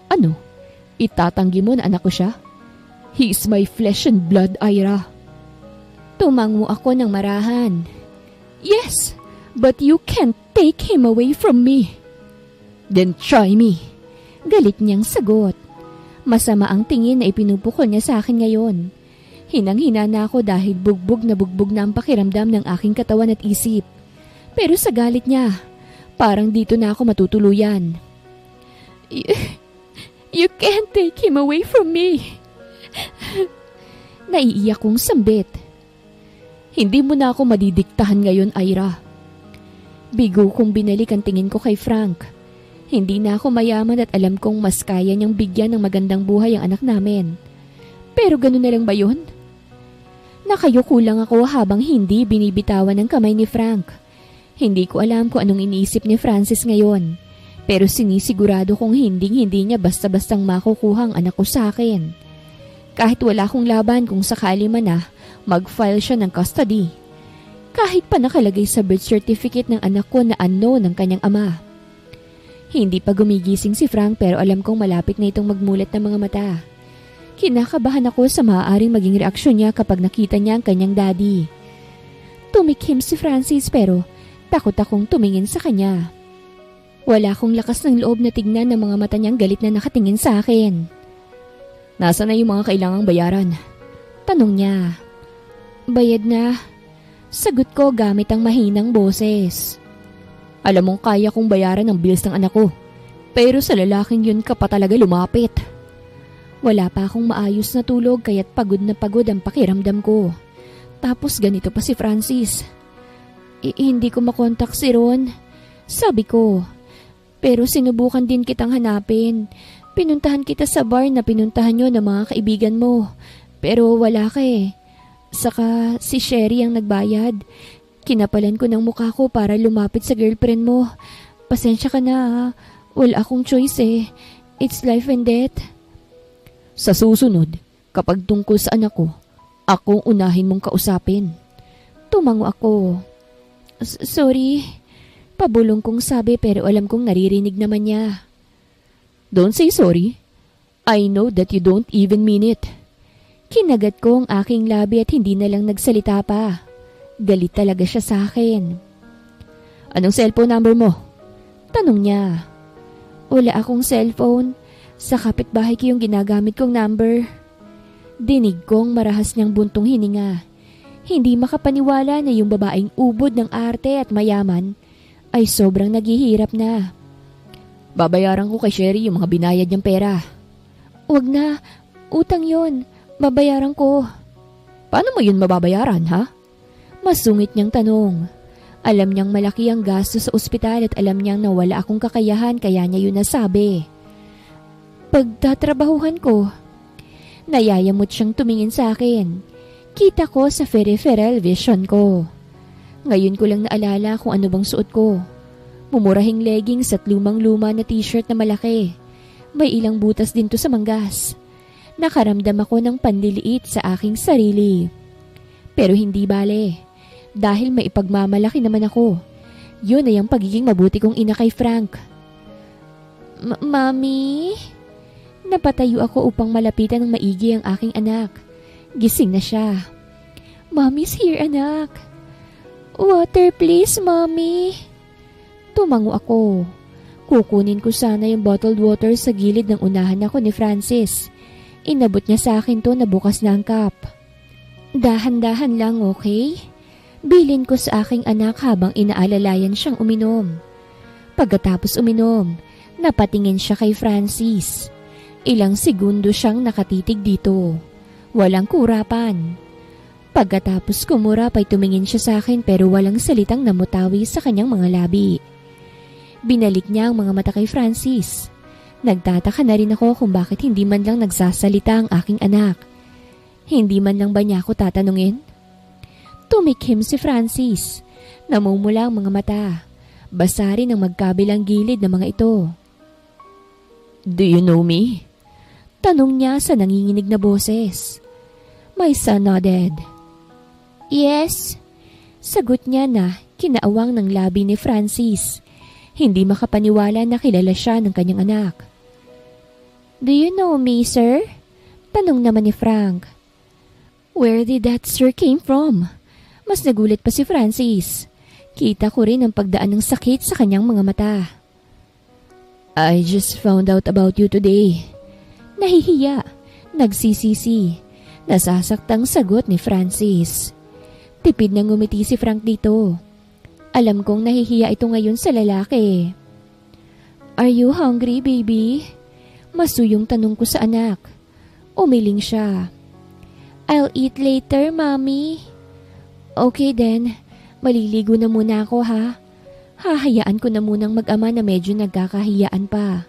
Ano? Itatanggi mo na anak ko siya? He is my flesh and blood, Ira. Tumango ako ng marahan. Yes, but you can't take him away from me. Then try me. Galit niyang sagot. Masama ang tingin na ipinupukol niya sa akin ngayon. Hinang-hina na ako dahil bugbog na ang pakiramdam ng aking katawan at isip. Pero sa galit niya, parang dito na ako matutuluyan. You can't take him away from me. Naiiyak kong sambit. Hindi mo na ako madidiktahan ngayon, Ira. Bigo kong binalik ang tingin ko kay Frank. Hindi na ako mayaman at alam kong mas kaya niyang bigyan ng magandang buhay ang anak namin. Pero gano'n na lang ba yun? Nakayuko lang ako habang hindi binibitawan ng kamay ni Frank. Hindi ko alam kung anong iniisip ni Francis ngayon. Pero sinisigurado kong hindi niya basta-bastang makukuha ang anak ko sa akin. Kahit wala akong laban kung sakali man na mag-file siya ng custody. Kahit pa nakalagay sa birth certificate ng anak ko na unknown ng kanyang ama. Hindi pa gumigising si Frank pero alam kong malapit na itong magmulat ng mga mata. Kinakabahan ako sa maaaring maging reaksyon niya kapag nakita niya ang kanyang daddy. Tumikhim si Francis pero takot akong tumingin sa kanya. Wala akong lakas ng loob na tignan ng mga mata niyang galit na nakatingin sa akin. Nasaan na yung mga kailangang bayaran? Tanong niya. Bayad na. Sagot ko gamit ang mahinang boses. Alam mong kaya kong bayaran ang bills ng anak ko. Pero sa lalaking yun ka pa talaga lumapit. Wala pa akong maayos na tulog kaya't pagod na pagod ang pakiramdam ko. Tapos ganito pa si Francis. Hindi ko makontak si Ron. Sabi ko. Pero sinubukan din kitang hanapin. Pinuntahan kita sa bar na pinuntahan nyo ng mga kaibigan mo. Pero wala ka eh. Saka si Sherry ang nagbayad. Kinapalan ko ng mukha ko para lumapit sa girlfriend mo. Pasensya ka na ha. Wala akong choice eh. It's life and death. Sa susunod, kapag tungkol sa anak ko, akong unahin mong kausapin. Tumango ako. Sorry. Pabulong kong sabi pero alam kong naririnig naman niya. Don't say sorry. I know that you don't even mean it. Kinagat ko ang aking labi at hindi na lang nagsalita pa. Galit talaga siya sa akin. Anong cellphone number mo? Tanong niya. Wala akong cellphone. Sa kapitbahay ko yung ginagamit kong number. Dinig kong marahas niyang buntong hininga. Hindi makapaniwala na yung babaeng ubod ng arte at mayaman ay sobrang naghihirap na. Babayaran ko kay Sherry yung mga binayad niyang pera. Wag na, utang yon. Babayaran ko. Paano mo yun mababayaran, ha? Masungit niyang tanong. Alam niyang malaki ang gasto sa ospital at alam niyang nawala akong kakayahan kaya niya yun nasabi. Pagtatrabahuhan ko. Nayayamot siyang tumingin sa akin. Kita ko sa peripheral vision ko. Ngayon ko lang naalala kung ano bang suot ko. Mumurahing leggings at lumang-luma na t-shirt na malaki. May ilang butas din to sa manggas. Nakaramdam ako ng panliliit sa aking sarili. Pero hindi bale. Dahil may ipagmamalaki naman ako. Yun ay ang pagiging mabuti kong ina kay Frank. Mami? Napatayo ako upang malapitan ng maigi ang aking anak. Gising na siya. Mommy's here, anak. Water please, Mommy. Tumango ako. Kukunin ko sana yung bottled water sa gilid ng unahan ako ni Francis. Inabot niya sa akin to na bukas na ang cup. Dahan-dahan lang, okay? Bilin ko sa aking anak habang inaalalayan siyang uminom. Pagkatapos uminom, napatingin siya kay Francis. Ilang segundo siyang nakatitig dito. Walang kurapan. Pagkatapos kumurap ay tumingin siya sa akin pero walang salitang namutawi sa kanyang mga labi. Binalik niya ang mga mata kay Francis. Nagtataka na rin ako kung bakit hindi man lang nagsasalita ang aking anak. Hindi man lang ba niya ako tatanungin? Tumikhim si Francis. Namumula ang mga mata. Basa rin ang magkabilang gilid ng mga ito. Do you know me? Tanong niya sa nanginginig na boses. My son nodded. Yes. Sagot niya na kinaawang ng labi ni Francis. Hindi makapaniwala na kilala siya ng kanyang anak. "Do you know me, sir?" Tanong naman ni Frank. Where did that sir came from? Mas nagulat pa si Francis. Kita ko rin ang pagdaan ng sakit sa kanyang mga mata. "I just found out about you today." Nahihiya, nagsisisi, nasasaktang sagot ni Francis. Tipid na ngumiti si Frank dito. Alam kong nahihiya ito ngayon sa lalaki. "Are you hungry, baby?" Masuyong tanong ko sa anak. Umiling siya. "I'll eat later, mommy." "Okay then, maliligo na muna ako ha. Hahayaan ko na munang mag-ama na medyo nagkakahiyaan pa.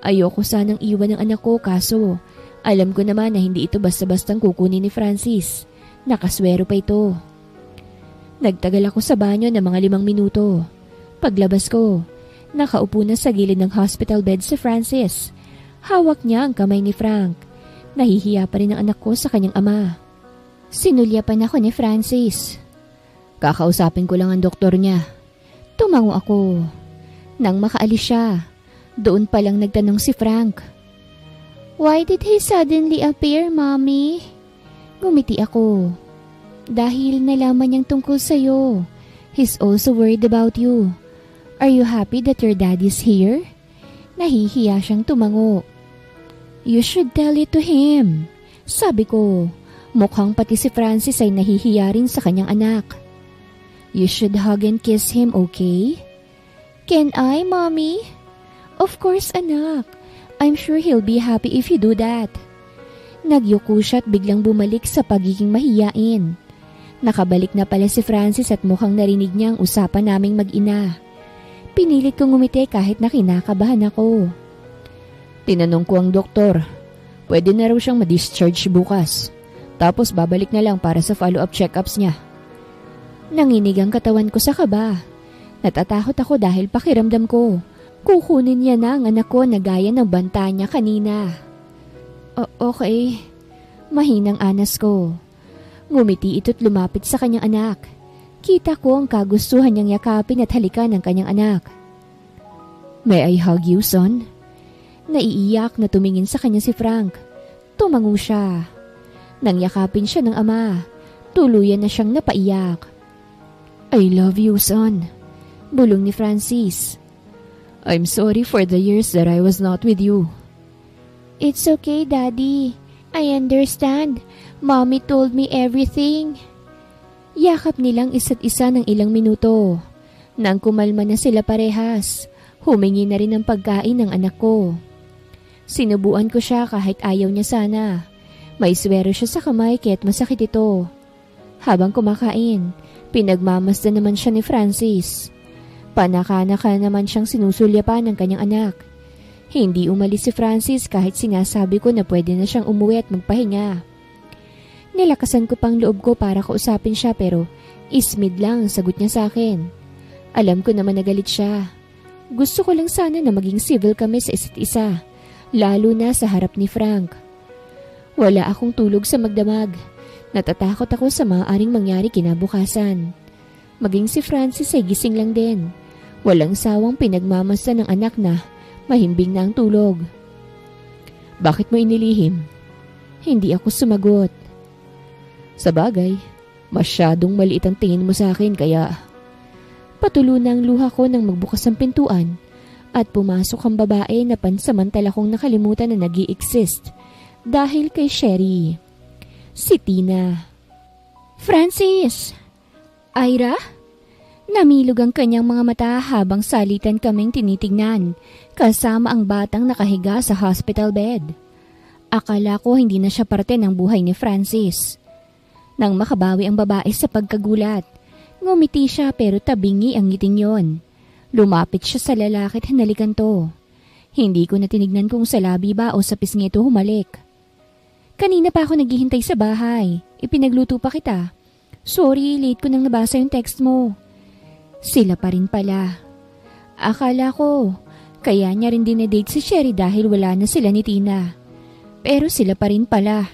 Ayoko sanang iwan ng anak ko kaso alam ko naman na hindi ito basta-bastang kukunin ni Francis. Nakaswero pa ito." Nagtagal ako sa banyo ng mga 5 minuto. Paglabas ko, nakaupo na sa gilid ng hospital bed si Francis. Hawak niya ang kamay ni Frank. Nahihiya pa rin ang anak ko sa kanyang ama. Sinulyapan ako ni Francis. "Kakausapin ko lang ang doktor niya." Tumango ako. Nang makaalis siya, doon pa lang nagtanong si Frank. "Why did he suddenly appear, mommy?" Ngumiti ako. "Dahil nalaman niyang tungkol sa'yo. He's also worried about you. Are you happy that your dad is here?" Nahihiya siyang tumango. "You should tell it to him." Sabi ko, mukhang pati si Francis ay nahihiya rin sa kanyang anak. "You should hug and kiss him, okay?" "Can I, mommy?" "Of course, anak. I'm sure he'll be happy if you do that." Nagyuko siya at biglang bumalik sa pagiging mahiyain. Nakabalik na pala si Francis at mukhang narinig niya ang usapan naming mag-ina. Pinilit kong ngumiti kahit na kinakabahan ako. Tinanong ko ang doktor, pwede na raw siyang ma-discharge bukas. Tapos babalik na lang para sa follow-up check-ups niya. Nanginig ang katawan ko sa kaba. Natatakot ako dahil pakiramdam ko, kukunin niya na ang anak ko na gaya ng banta niya kanina. Okay. Mahinang anas ko. Ngumiti ito't lumapit sa kanyang anak. Kita ko ang kagustuhan niyang yakapin at halikan ng kanyang anak. "May I hug you, son?" Naiiyak na tumingin sa kanya si Frank. Tumango siya. Nang yakapin siya ng ama, tuluyan na siyang napaiyak. "I love you, son," bulong ni Francis. "I'm sorry for the years that I was not with you." "It's okay, Daddy. I understand. Mommy told me everything." Yakap nilang isa't isa ng ilang minuto. Nang kumalma na sila parehas, humingi na rin ng pagkain ng anak ko. Sinubuan ko siya kahit ayaw niya sana. May swero siya sa kamay kaya't masakit ito. Habang kumakain, pinagmamasdan naman siya ni Francis. Panaka-naka naman siyang sinusulyapan ng kanyang anak. Hindi umalis si Francis kahit sinasabi ko na pwede na siyang umuwi at magpahinga. Nilakasan ko pang loob ko para kausapin siya pero ismid lang ang sagot niya sa akin. Alam ko naman nagalit siya. Gusto ko lang sana na maging civil kami sa isa't isa, lalo na sa harap ni Frank. Wala akong tulog sa magdamag. Natatakot ako sa maaaring mangyari kinabukasan. Maging si Francis ay gising lang din. Walang sawang pinagmamasdan ng anak na mahimbing na ang tulog. "Bakit mo inilihim?" Hindi ako sumagot. "Sabagay, masyadong maliit ang tingin mo sa akin kaya..." Patulo na ang luha ko nang magbukas ang pintuan at pumasok ang babae na pansamantala kong nakalimutan na nag-i-exist dahil kay Sherry. Si Tina. "Francis!" "Ira?" Namilog ang kanyang mga mata habang salitan kaming tinitignan kasama ang batang nakahiga sa hospital bed. Akala ko hindi na siya parte ng buhay ni Francis. Nang makabawi ang babae sa pagkagulat, ngumiti siya pero tabingi ang ngiting yon. Lumapit siya sa lalaki at hinalikan to. Hindi ko na tinignan kung sa labi ba o sa pisngi ito humalik. "Kanina pa ako naghihintay sa bahay. Ipinagluto pa kita. Sorry, late ko nang nabasa yung text mo." Sila pa rin pala. Akala ko, kaya niya rin dinedate si Sherry dahil wala na sila ni Tina. Pero sila pa rin pala.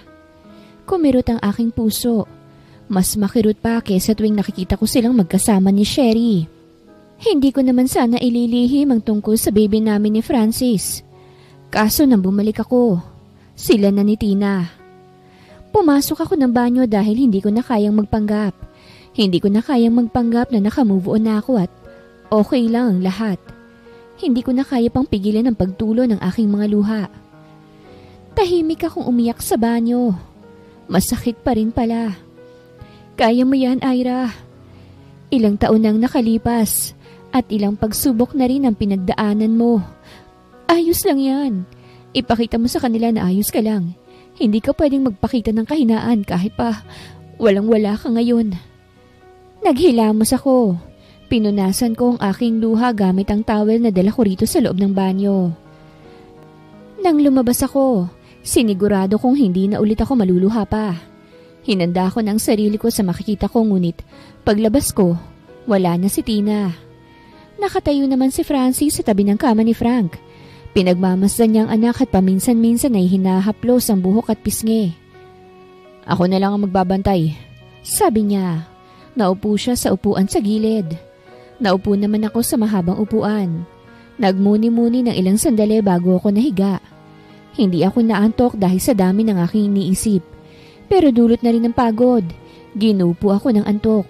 Kumirot ang aking puso. Mas makirot pa kesa tuwing nakikita ko silang magkasama ni Sherry. Hindi ko naman sana ililihim ang tungkol sa baby namin ni Francis. Kaso nang bumalik ako, sila na ni Tina. Pumasok ako ng banyo dahil hindi ko na kayang magpanggap. Hindi ko na kayang magpanggap na nakamove on na ako at okay lang ang lahat. Hindi ko na kaya pang pigilan ang pagtulo ng aking mga luha. Tahimik akong umiyak sa banyo. Masakit pa rin pala. Kaya mo yan, Ira. Ilang taon nang nakalipas at ilang pagsubok na rin ang pinagdaanan mo. Ayos lang yan. Ipakita mo sa kanila na ayos ka lang. Hindi ka pwedeng magpakita ng kahinaan kahit pa walang-wala ka ngayon. Naghilamos ako. Pinunasan ko ang aking luha gamit ang towel na dala ko rito sa loob ng banyo. Nang lumabas ako, sinigurado kong hindi na ulit ako maluluha pa. Hinanda ko ng sarili ko sa makikita ko ngunit paglabas ko, wala na si Tina. Nakatayo naman si Francis sa tabi ng kama ni Frank. Pinagmamasdan niyang anak at paminsan-minsan ay hinahaplos ang buhok at pisngi. Ako na lang ang magbabantay, sabi niya. Naupo siya sa upuan sa gilid. Naupo naman ako sa mahabang upuan. Nagmuni-muni ng ilang sandali bago ako nahiga. Hindi ako naantok dahil sa dami ng aking iniisip. Pero dulot na rin ng pagod. Ginupo ako ng antok.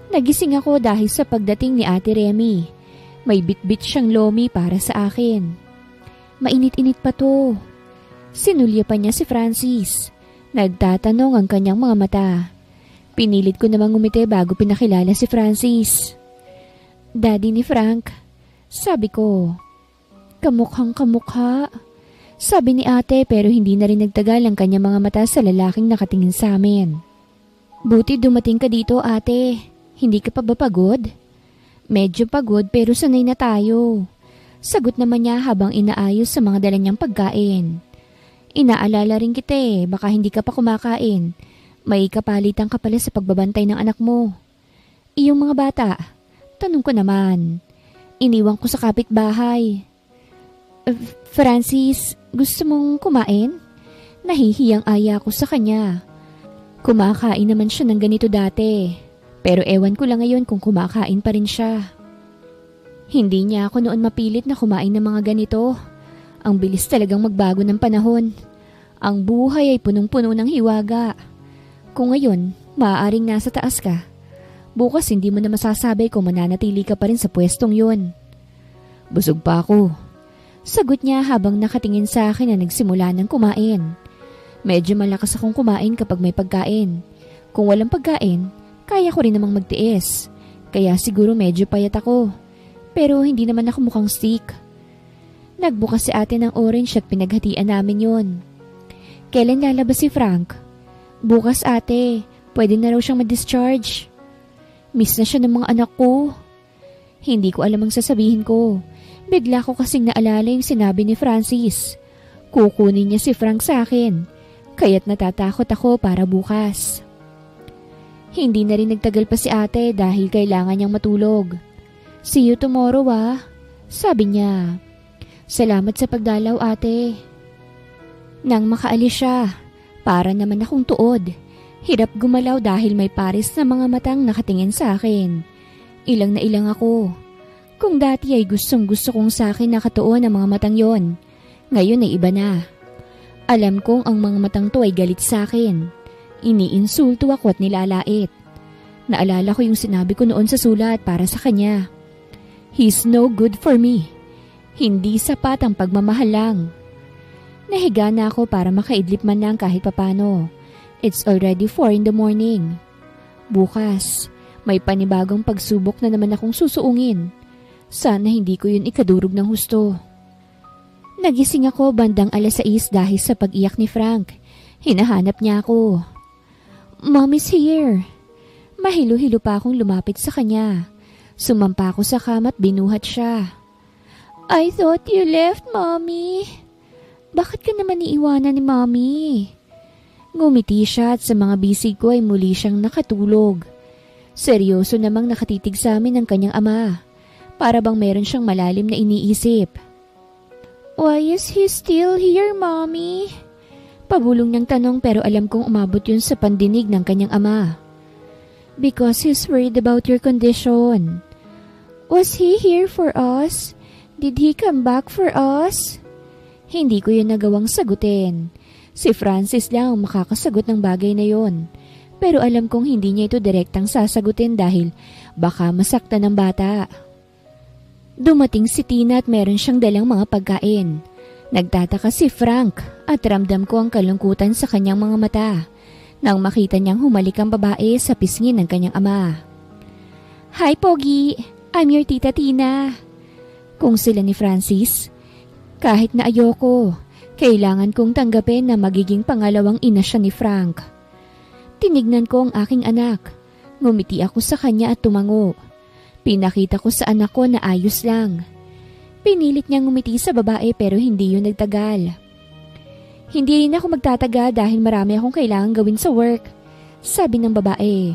Nagising ako dahil sa pagdating ni Ate Remy. May bitbit siyang lomi para sa akin. Mainit-init pa to. Sinulya pa niya si Francis. Nagtatanong ang kanyang mga mata. Pinilit ko namang ngumiti bago pinakilala si Francis. Daddy ni Frank, sabi ko. Kamukhang kamukha. Sabi ni ate pero hindi na rin nagtagal ang kanyang mga mata sa lalaking nakatingin sa amin. Buti dumating ka dito, ate. Hindi ka pa ba pagod? Medyo pagod pero sanay na tayo. Sagot naman niya habang inaayos sa mga dala niyang pagkain. Inaalala rin kita baka hindi ka pa kumakain. May kapalitan ka pala sa pagbabantay ng anak mo. Iyong mga bata, tanong ko naman. Iniwan ko sa kapitbahay. Francis, gusto mong kumain? Nahihiyang aya ko sa kanya. Kumakain naman siya ng ganito dati. Pero ewan ko lang ngayon kung kumakain pa rin siya. Hindi niya ako noon mapilit na kumain ng mga ganito. Ang bilis talagang magbago ng panahon. Ang buhay ay punong-puno ng hiwaga. Kung ngayon, maaaring nasa taas ka. Bukas hindi mo na masasabi kung mananatili ka pa rin sa pwestong yun. Busog pa ako. Sagot niya habang nakatingin sa akin na nagsimula ng kumain. Medyo malakas akong kumain kapag may pagkain. Kung walang pagkain, kaya ko rin namang magtiis. Kaya siguro medyo payat ako. Pero hindi naman ako mukhang sick. Nagbukas si ate ng orange at pinaghatian namin yon. Kailan lalabas si Frank? Bukas ate, pwede na raw siyang ma-discharge. Miss na siya ng mga anak ko. Hindi ko alam ang sasabihin ko. Bigla ko kasing naalala yung sinabi ni Francis. Kukunin niya si Frank sa akin. Kaya't natatakot ako para bukas. Hindi na rin nagtagal pa si ate dahil kailangan niyang matulog. See you tomorrow sabi niya. Salamat sa pagdalaw ate. Nang makaalis siya, para naman akong tuod. Hirap gumalaw dahil may pares na mga matang nakatingin sa akin. Ilang na ilang ako. Kung dati ay gustong-gusto kong sa akin nakatuon ang mga matang yon, ngayon ay iba na. Alam kong ang mga matang to ay galit sa akin. Iniinsulto ako at nilalait. Naalala ko yung sinabi ko noon sa sulat para sa kanya. He's no good for me. Hindi sapat ang pagmamahal lang. Nahiga na ako para makaidlip man lang kahit papano. It's already 4 a.m. Bukas, may panibagong pagsubok na naman akong susuungin. Sana hindi ko yun ikadurog ng husto. Nagising ako bandang 6:00 dahil sa pag-iyak ni Frank. Hinahanap niya ako. Mommy's here. Mahilo-hilo pa akong lumapit sa kanya. Sumampa ako sa kama at binuhat siya. I thought you left, Mommy. Bakit ka naman iiwanan ni Mommy? Ngumiti siya at sa mga bisig ko ay muli siyang nakatulog. Seryoso namang nakatitig sa amin ang kanyang ama. Para bang meron siyang malalim na iniisip. Why is he still here, Mommy? Pabulong niyang tanong pero alam kong umabot yun sa pandinig ng kanyang ama. Because he's worried about your condition. Was he here for us? Did he come back for us? Hindi ko yun nagawang sagutin. Si Francis lang ang makakasagot ng bagay na yon. Pero alam kong hindi niya ito direktang sasagutin dahil baka masaktan ng bata. Dumating si Tina at meron siyang dalang mga pagkain. Nagtataka si Frank at ramdam ko ang kalungkutan sa kanyang mga mata nang makita niyang humalik ang babae sa pisngi ng kanyang ama. Hi Pogi, I'm your Tita Tina. Kung sila ni Francis, kahit na ayoko, kailangan kong tanggapin na magiging pangalawang ina siya ni Frank. Tinignan ko ang aking anak. Ngumiti ako sa kanya at tumango. Pinakita ko sa anak ko na ayos lang. Pinilit niyang ngumiti sa babae pero hindi yun nagtagal. Hindi rin ako magtataga dahil marami akong kailangan gawin sa work, sabi ng babae.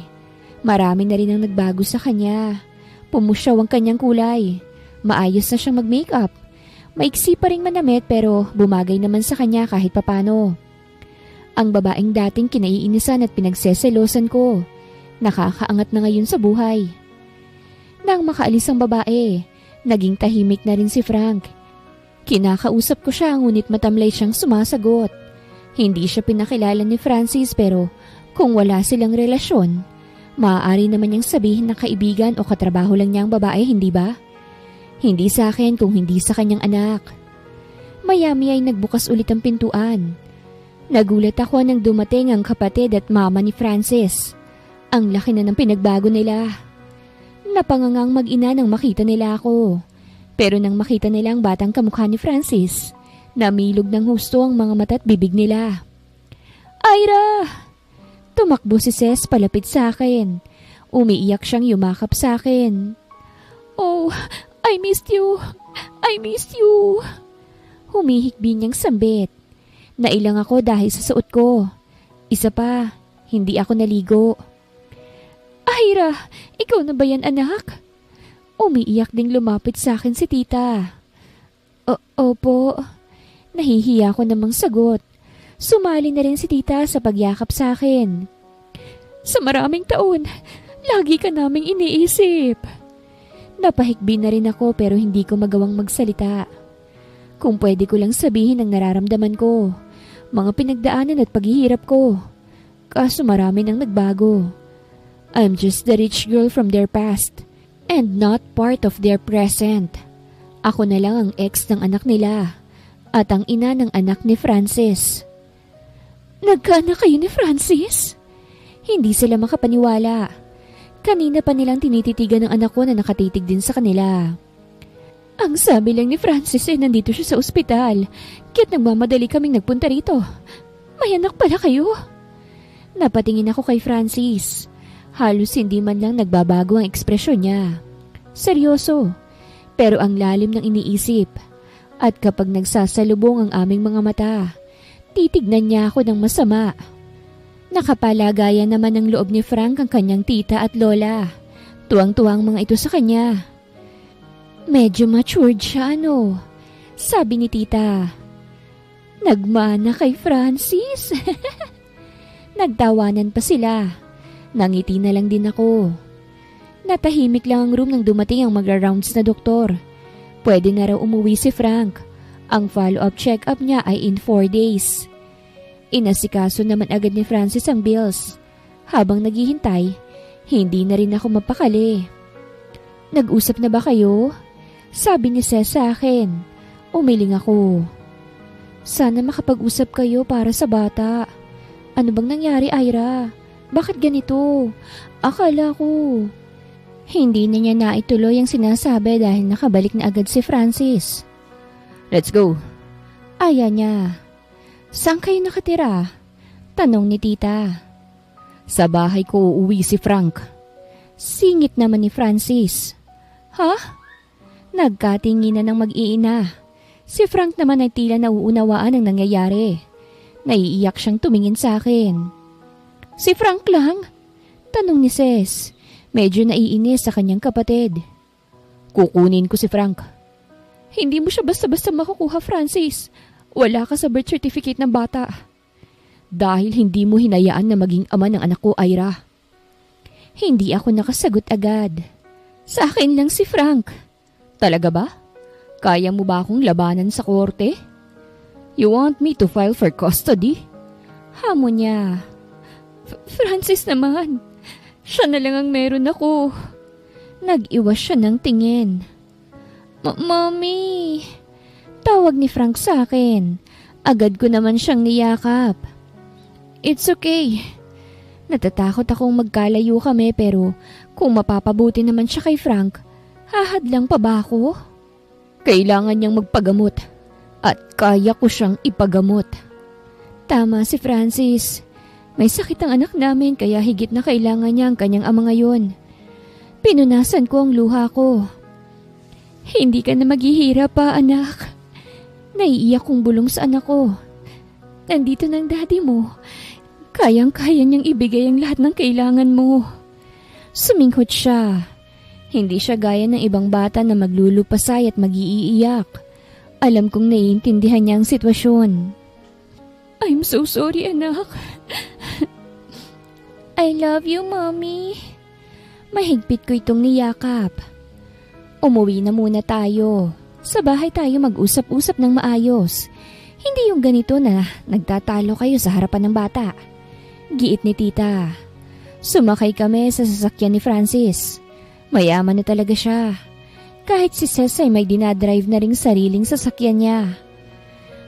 Marami na rin ang nagbago sa kanya. Pumusyaw ang kanyang kulay. Maayos na siyang mag-makeup. Maiksi pa ring manamit pero bumagay naman sa kanya kahit papano. Ang babaeng dating kinaiinisan at pinagseselosan ko, nakakaangat na ngayon sa buhay. Nang makaalis ang babae, naging tahimik na rin si Frank. Kinakausap ko siya ngunit matamlay siyang sumasagot. Hindi siya pinakilala ni Francis pero kung wala silang relasyon, maaari naman niyang sabihin na kaibigan o katrabaho lang niya ang babae, hindi ba? Hindi sa akin kung hindi sa kanyang anak. Maya-maya ay nagbukas ulit ang pintuan. Nagulat ako nang dumating ang kapatid at mama ni Francis. Ang laki na ng pinagbago nila. Napangangang mag-ina nang makita nila ako. Pero nang makita nila ang batang kamukha ni Francis, namilog ng husto ang mga mata at bibig nila. Ira! Tumakbo si Ces palapit sa akin. Umiiyak siyang yumakap sa akin. Oh, I missed you! I missed you! Humihikbi niyang sambit. Nailang ako dahil sa suot ko. Isa pa, hindi ako naligo. Ira, ikaw na ba yan anak? Umiiyak ding lumapit sa akin si tita. Opo. Nahihiya ko namang sagot. Sumali na rin si tita sa pagyakap sa akin. Sa maraming taon, lagi ka naming iniisip. Napahikbi na rin ako pero hindi ko magawang magsalita. Kung pwede ko lang sabihin ang nararamdaman ko, mga pinagdaanan at paghihirap ko. Kaso marami nang nagbago. I'm just the rich girl from their past and not part of their present. Ako na lang ang ex ng anak nila at ang ina ng anak ni Francis. Nagkaanak kayo ni Francis? Hindi sila makapaniwala. Kanina pa nilang tinititigan ng anak ko na nakatitig din sa kanila. Ang sabi lang ni Francis ay nandito siya sa ospital. Kaya't nagmamadali kaming nagpunta rito. May anak pala kayo? Napatingin ako kay Francis. Halos hindi man lang nagbabago ang ekspresyon niya. Seryoso, pero ang lalim ng iniisip. At kapag nagsasalubong ang aming mga mata, titignan niya ako ng masama. Nakapalagayan naman ng loob ni Frank ang kanyang tita at lola. Tuwang-tuwang mga ito sa kanya. Medyo matured siya, no? Sabi ni tita. Nagmana kay Francis. Nagtawanan pa sila. Nangiti na lang din ako. Natahimik lang ang room nang dumating ang magra-rounds na doktor. Pwede na raw umuwi si Frank. Ang follow-up check-up niya ay in 4 days. Inasikaso naman agad ni Francis ang bills. Habang naghihintay, hindi na rin ako mapakali. Nag-usap na ba kayo? Sabi ni Ces sa akin. Umiling ako. Sana makapag-usap kayo para sa bata. Ano bang nangyari, Ira? Bakit ganito? Akala ko. Hindi na niya naituloy ang sinasabi dahil nakabalik na agad si Francis. Let's go. Aya niya. Saan kayo nakatira? Tanong ni tita. Sa bahay ko uuwi si Frank. Singit naman ni Francis. Ha? Nagkatinginan ng mag-iina. Si Frank naman ay tila nauunawaan ang nangyayari. Naiiyak siyang tumingin sa akin. Si Frank lang? Tanong ni Ces. Medyo naiinis sa kanyang kapatid. Kukunin ko si Frank. Hindi mo siya basta-basta makukuha, Francis. Wala ka sa birth certificate ng bata. Dahil hindi mo hinayaan na maging ama ng anak ko, Ira. Hindi ako nakasagot agad. Sa akin lang si Frank. Talaga ba? Kaya mo ba akong labanan sa korte? You want me to file for custody? Hamon niya. Francis naman. Siya na lang ang meron ako. Nag-iwas siya ng tingin. Mommy! Tawag ni Frank sa akin. Agad ko naman siyang niyakap. It's okay. Natatakot akong magkalayo kami pero kung mapapabuti naman siya kay Frank, hahadlang pa ba ako? Kailangan niyang magpagamot at kaya ko siyang ipagamot. Tama si Francis. May sakit ang anak namin kaya higit na kailangan niya ang kanyang ama ngayon. Pinunasan ko ang luha ko. Hindi ka na maghihirap pa, anak. Naiiyak kong bulong sa anak ko. Nandito ng daddy mo. Kayang-kaya niyang ibigay ang lahat ng kailangan mo. Suminghot siya. Hindi siya gaya ng ibang bata na maglulupasay at mag-iiyak. Alam kong naiintindihan niya ang sitwasyon. I'm so sorry, anak. I love you, Mommy. Mahigpit ko itong niyakap. Umuwi na muna tayo. Sa bahay tayo mag-usap-usap ng maayos. Hindi yung ganito na nagtatalo kayo sa harapan ng bata. Giit ni tita. Sumakay kami sa sasakyan ni Francis. Mayaman na talaga siya. Kahit si Cess ay may dinadrive na ring sariling sasakyan niya.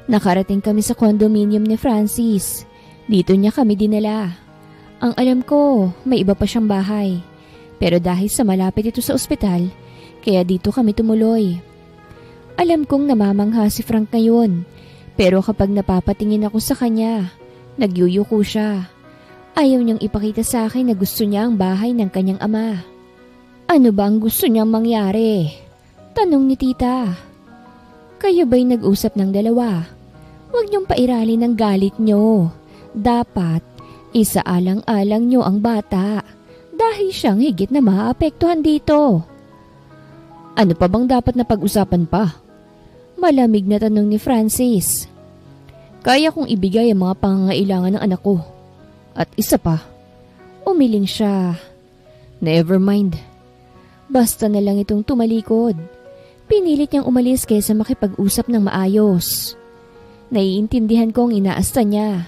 Nakarating kami sa condominium ni Francis. Dito niya kami dinala. Ang alam ko, may iba pa siyang bahay. Pero dahil sa malapit ito sa ospital, kaya dito kami tumuloy. Alam kong namamangha si Frank ngayon. Pero kapag napapatingin ako sa kanya, nagyuyuko siya. Ayaw niyang ipakita sa akin na gusto niya ang bahay ng kanyang ama. Ano ba ang gusto niyang mangyari? Tanong ni tita. Kayo ba'y nag-usap ng dalawa? Huwag niyong pairalin ang galit niyo. Dapat, isaalang-alang niyo ang bata. Dahil siyang higit na maaapektuhan dito. Ano pa bang dapat na pag-usapan pa? Malamig na tanong ni Francis. Kaya kong ibigay ang mga pangangailangan ng anak ko. At isa pa, umiling siya. Never mind. Basta na lang itong tumalikod. Pinilit niyang umalis kaysa makipag-usap ng maayos. Naiintindihan ko ang inaasta niya.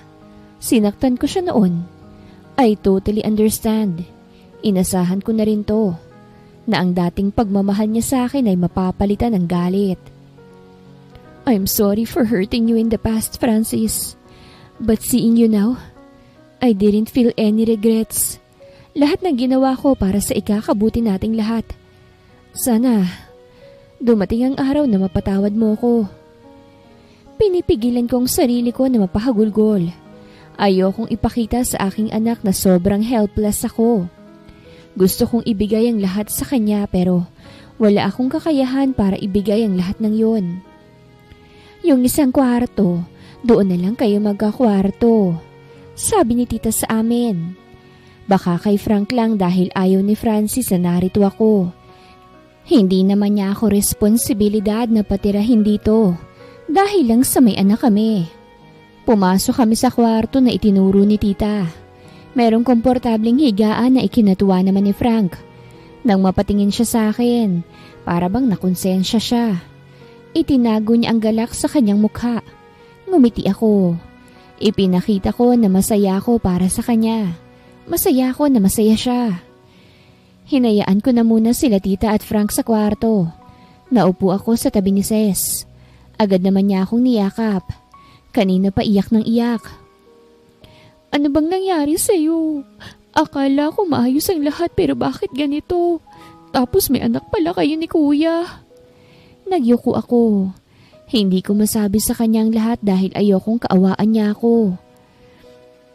Sinaktan ko siya noon. I totally understand. Inasahan ko na rin to. Na ang dating pagmamahal niya sa akin ay mapapalitan ng galit. I'm sorry for hurting you in the past, Francis. But seeing you now, I didn't feel any regrets. Lahat ng ginawa ko para sa ikakabuti nating lahat. Sana, dumating ang araw na mapatawad mo ko. Pinipigilan ko ang sarili ko na mapahagulgol. Ayokong ipakita sa aking anak na sobrang helpless ako. Gusto kong ibigay ang lahat sa kanya pero wala akong kakayahan para ibigay ang lahat ng yun. Yung isang kwarto, doon na lang kayo magkakwarto. Sabi ni tita sa amin. Baka kay Frank lang dahil ayaw ni Francis na narito ako. Hindi naman niya ako responsibilidad na patirahin dito dahil lang sa may anak kami. Pumasok kami sa kwarto na itinuro ni tita. Merong komportabling higaan na ikinatuwa naman ni Frank. Nang mapatingin siya sa akin, para bang nakonsensya siya. Itinago niya ang galak sa kanyang mukha. Ngumiti ako. Ipinakita ko na masaya ako para sa kanya. Masaya ako na masaya siya. Hinayaan ko na muna sila tita at Frank sa kwarto. Naupo ako sa tabi ni Cess. Agad naman niya akong niyakap. Kanina pa iyak ng iyak. Ano bang nangyari sa'yo? Akala ko maayos ang lahat pero bakit ganito? Tapos may anak pala kayo ni kuya. Nagyuko ako. Hindi ko masabi sa kanyang lahat dahil ayokong kaawaan niya ako.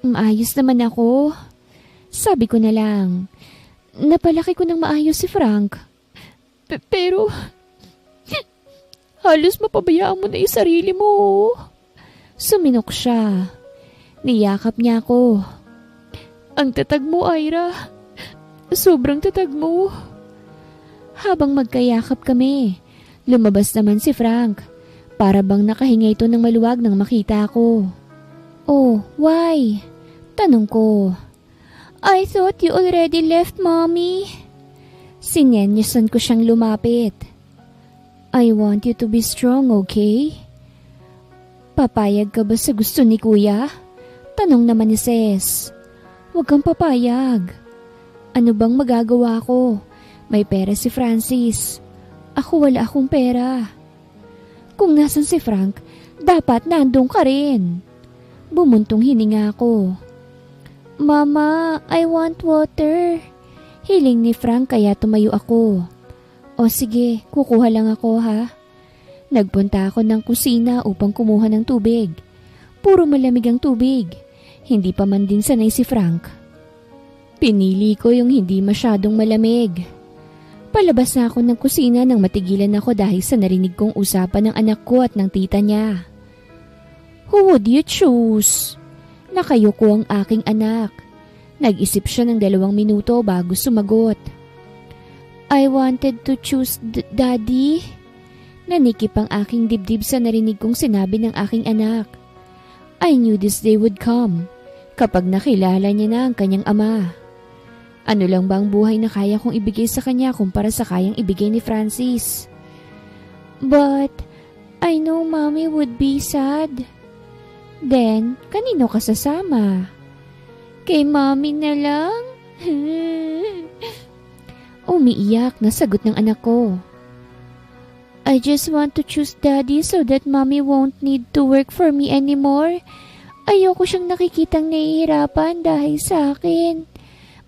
Maayos naman ako. Sabi ko na lang. Napalaki ko ng maayos si Frank. Pero halos mapabayaan mo na yung sarili mo. Suminok siya. Niyakap niya ako. Ang tatag mo, Ira. Sobrang tatag mo. Habang magkayakap kami, lumabas naman si Frank. Para bang nakahinga ito ng maluwag nang makita ko. Oh, why? Tanong ko. I thought you already left, Mommy. Sinenyasan ko siyang lumapit. I want you to be strong, okay? Papayag ka ba sa gusto ni Kuya? Tanong naman ni Ses. Huwag kang papayag. Ano bang magagawa ko? May pera si Francis. Ako wala akong pera. Kung nasan si Frank, dapat nandun ka rin. Bumuntong hininga ko. Mama, I want water. Hiling ni Frank kaya tumayo ako. O sige, kukuha lang ako ha. Nagpunta ako ng kusina upang kumuha ng tubig. Puro malamig ang tubig. Hindi pa man din sanay si Frank. Pinili ko yung hindi masyadong malamig. Palabas na ako ng kusina nang matigilan ako dahil sa narinig kong usapan ng anak ko at ng tita niya. Who would you choose? Nakayuko ang aking anak. Nag-isip siya ng 2 minuto bago sumagot. I wanted to choose Daddy. Nanikip ang aking dibdib sa narinig kong sinabi ng aking anak. I knew this day would come kapag nakilala niya na ang kanyang ama. Ano lang ba ang buhay na kaya kong ibigay sa kanya kumpara sa kayang ibigay ni Francis? But I know Mommy would be sad. Then, kanino ka sasama? Kay Mommy na lang? Umiiyak na sagot ng anak ko. I just want to choose Daddy so that Mommy won't need to work for me anymore. Ayoko siyang nakikitang nahihirapan dahil sa akin.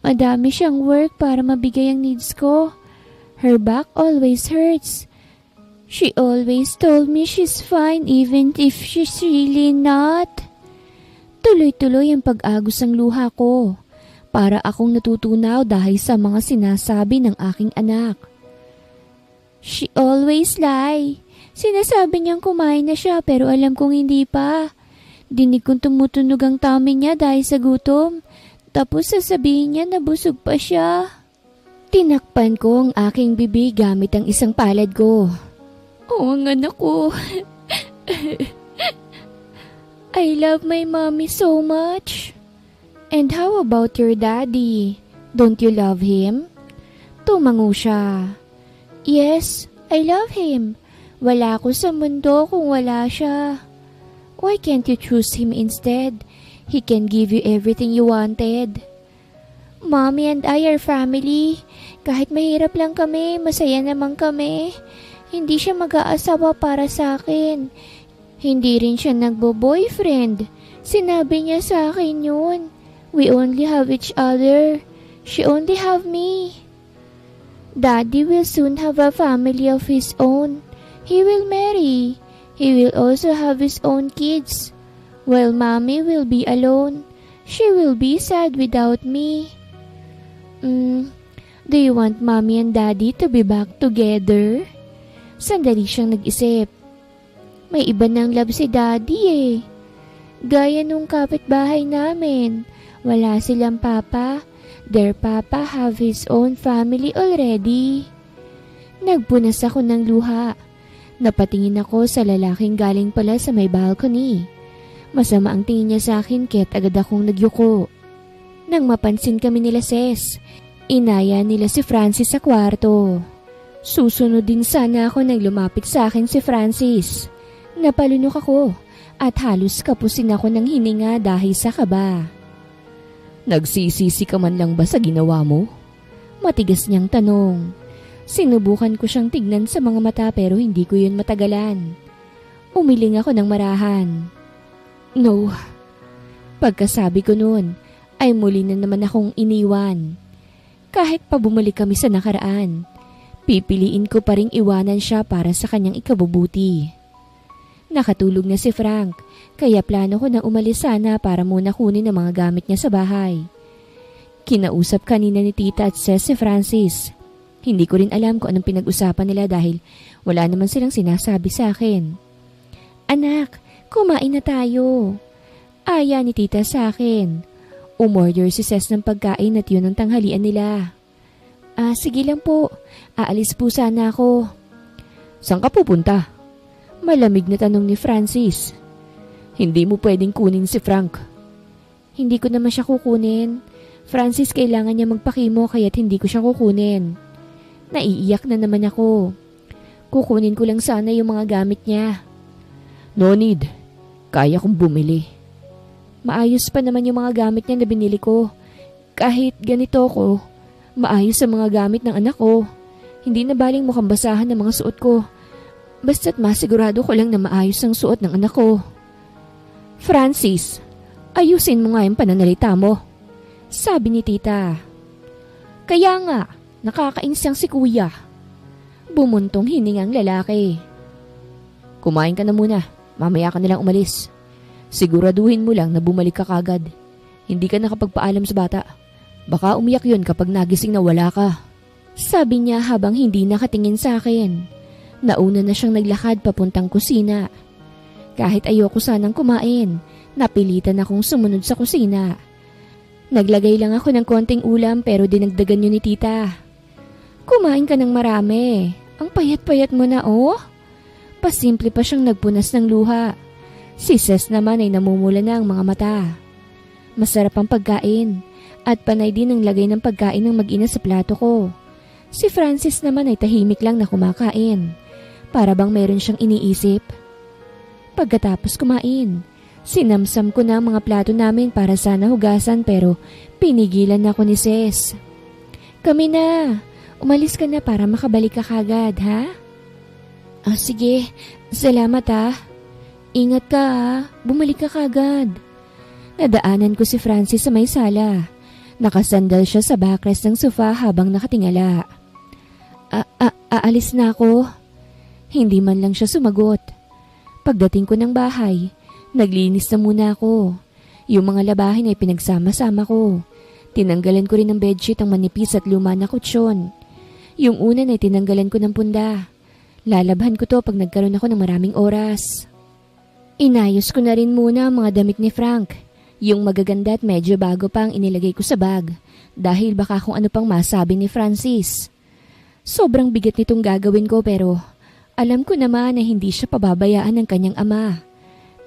Madami siyang work para mabigay ang needs ko. Her back always hurts. She always told me she's fine even if she's really not. Tuloy-tuloy ang pag-agos ng luha ko. Para akong natutunaw dahil sa mga sinasabi ng aking anak. She always lie. Sinasabi niyang kumain na siya pero alam kong hindi pa. Dinig kong tumutunog ang tummy niya dahil sa gutom. Tapos sasabihin niya na busog pa siya. Tinakpan ko ang aking bibig gamit ang isang palad ko. Oh, ang anak ko. I love my mommy so much. And how about your daddy? Don't you love him? Tumango siya. Yes, I love him. Wala ako sa mundo kung wala siya. Why can't you choose him instead? He can give you everything you wanted. Mommy and I are family. Kahit mahirap lang kami, masaya naman kami. Hindi siya mag-aasawa para sa akin. Hindi rin siya nagbo-boyfriend. Sinabi niya sa akin yun. We only have each other. She only have me. Daddy will soon have a family of his own. He will marry. He will also have his own kids. While Mommy will be alone. She will be sad without me. Do you want Mommy and Daddy to be back together? Sandali siyang nag-isip. May iba ng love si Daddy eh. Gaya nung kapitbahay namin. Wala silang papa. Their papa have his own family already. Nagpunas ako ng luha. Napatingin ako sa lalaking galing pala sa may balcony. Masama ang tingin niya sa akin kaya't agad akong nagyuko. Nang mapansin kami nila Ses, inaya nila si Francis sa kwarto. Susunod din sana ako nang lumapit sa akin si Francis. Napalunok ako at halos kapusin ako ng hininga dahil sa kaba. Nagsisisi ka man lang ba sa ginawa mo? Matigas niyang tanong. Sinubukan ko siyang tignan sa mga mata pero hindi ko yun matagalan. Umiling ako ng marahan. No. Pagkasabi ko noon, ay muli na naman akong iniwan. Kahit pa bumalik kami sa nakaraan, pipiliin ko pa ring iwanan siya para sa kanyang ikabubuti. Nakatulog na si Frank, kaya plano ko na umalis sana para muna kunin ang mga gamit niya sa bahay. Kinausap kanina ni Tita at Ses si Francis. Hindi ko rin alam kung anong pinag-usapan nila dahil wala naman silang sinasabi sa akin. Anak, kumain na tayo. Aya ni Tita sa akin. Umorder si Ses ng pagkain at yun ang tanghalian nila. Sige lang po. Aalis po sana ako. Saan ka pupunta? Malamig na tanong ni Francis. Hindi mo pwedeng kunin si Frank. Hindi ko naman siya kukunin. Francis, kailangan niya magpakimo kaya't hindi ko siya kukunin. Naiiyak na naman ako. Kukunin ko lang sana yung mga gamit niya. No need. Kaya kong bumili. Maayos pa naman yung mga gamit niya na binili ko. Kahit ganito ko, maayos ang mga gamit ng anak ko. Hindi na baling mukhang basahan ng mga suot ko. Basta't masigurado ko lang na maayos ang suot ng anak ko. Francis, ayusin mo nga yung pananalita mo. Sabi ni tita. Kaya nga, nakakainis si kuya. Bumuntong hiningang lalaki. Kumain ka na muna. Mamaya ka nalang umalis. Siguraduhin mo lang na bumalik ka kagad. Hindi ka nakapagpaalam sa bata. Baka umiyak yun kapag nagising na wala ka. Sabi niya habang hindi nakatingin sa akin. Nauna na siyang naglakad papuntang kusina. Kahit ayoko sanang kumain, napilitan akong sumunod sa kusina. Naglagay lang ako ng konting ulam pero dinagdagan yun ni tita. Kumain ka ng marami. Ang payat-payat mo na oh. Pasimple pa siyang nagpunas ng luha. Si Ces naman ay namumula na ang mga mata. Masarap ang pagkain at panay din ang lagay ng pagkain ng mag-ina sa plato ko. Si Francis naman ay tahimik lang na kumakain. Para bang meron siyang iniisip. Pagkatapos kumain, sinamsam ko na ang mga plato namin para sana hugasan pero pinigilan ako ni Ces. Kami na. Umalis ka na para makabalik ka kagad, ha? Sige. Salamat, ha? Ingat ka, ha? Bumalik ka kagad. Nadaanan ko si Francis sa may sala. Nakasandal siya sa backrest ng sofa habang nakatingala. Aalis na ako. Hindi man lang siya sumagot. Pagdating ko ng bahay, naglinis na muna ako. Yung mga labahin ay pinagsama-sama ko. Tinanggalan ko rin ng bedsheet ang manipis at luma na kutsyon. Yung unan ay tinanggalan ko ng punda. Lalabhan ko to pag nagkaroon ako ng maraming oras. Inayos ko na rin muna ang mga damit ni Frank. Yung magaganda at medyo bago pa ang inilagay ko sa bag dahil baka kung ano pang masabi ni Francis. Sobrang bigat nitong gagawin ko pero alam ko naman na hindi siya pababayaan ng kanyang ama.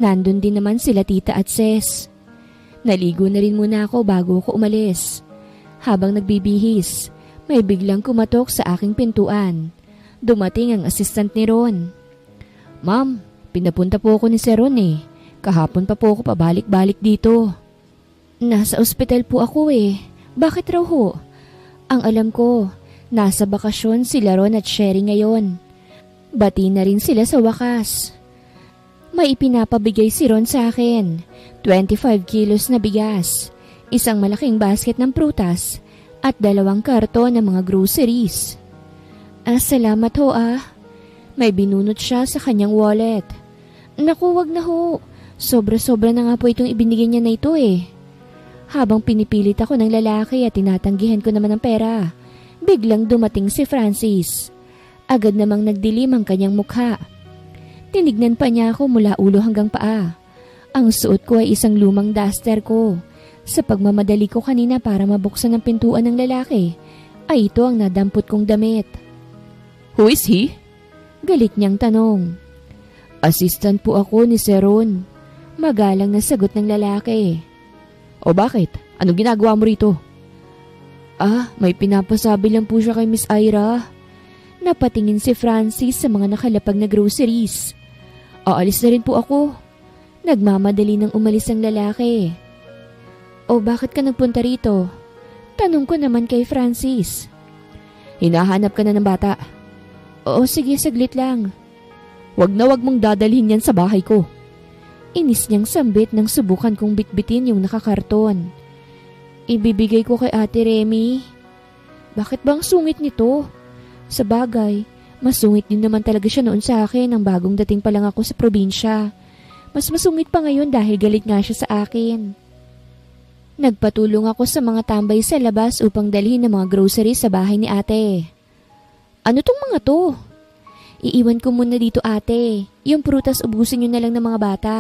Nandun din naman sila tita at Ces. Naligo na rin muna ako bago ko umalis. Habang nagbibihis, may biglang kumatok sa aking pintuan. Dumating ang assistant ni Ron. Ma'am, pinapunta po ako ni Sir Ron eh. Kahapon pa po ako pabalik-balik dito. Nasa ospital po ako eh. Bakit raw ho? Ang alam ko, nasa bakasyon sila Ron at Sherry ngayon. Bati na rin sila sa wakas. May ipinapabigay si Ron sa akin. 25 kilos na bigas, isang malaking basket ng prutas, at 2 karton ng mga groceries. Salamat ho ah. May binunot siya sa kanyang wallet. Naku, wag na ho. Sobra-sobra na nga po itong ibinigay niya na ito eh. Habang pinipilit ako ng lalaki at tinatanggihan ko naman ng pera, biglang dumating si Francis. Agad namang nagdilim ang kanyang mukha. Tinignan pa niya ako mula ulo hanggang paa. Ang suot ko ay isang lumang duster ko. Sa pagmamadali ko kanina para mabuksan ang pintuan ng lalaki, ay ito ang nadampot kong damit. Who is he? Galit niyang tanong. Assistant po ako ni Sir Ron. Magalang na sagot ng lalaki. O bakit? Anong ginagawa mo rito? May pinapasabi lang po siya kay Miss Ira. Napatingin si Francis sa mga nakalapag na groceries. Aalis na rin po ako. Nagmamadali nang umalis ang lalaki. O bakit ka nagpunta rito? Tanong ko naman kay Francis. Hinahanap ka na ng bata. Oo sige, saglit lang. Wag na wag mong dadalhin yan sa bahay ko. Inis niyang sambit nang subukan kong bitbitin yung nakakarton. Ibibigay ko kay Ate Remy. Bakit bang sungit nito? Sa bagay, masungit din naman talaga siya noon sa akin nang bagong dating pa lang ako sa probinsya. Mas masungit pa ngayon dahil galit nga siya sa akin. Nagpatulong ako sa mga tambay sa labas upang dalhin ang mga groceries sa bahay ni ate. Ano tong mga to? Iiwan ko muna dito ate. Yung prutas ubusin nyo na lang ng mga bata.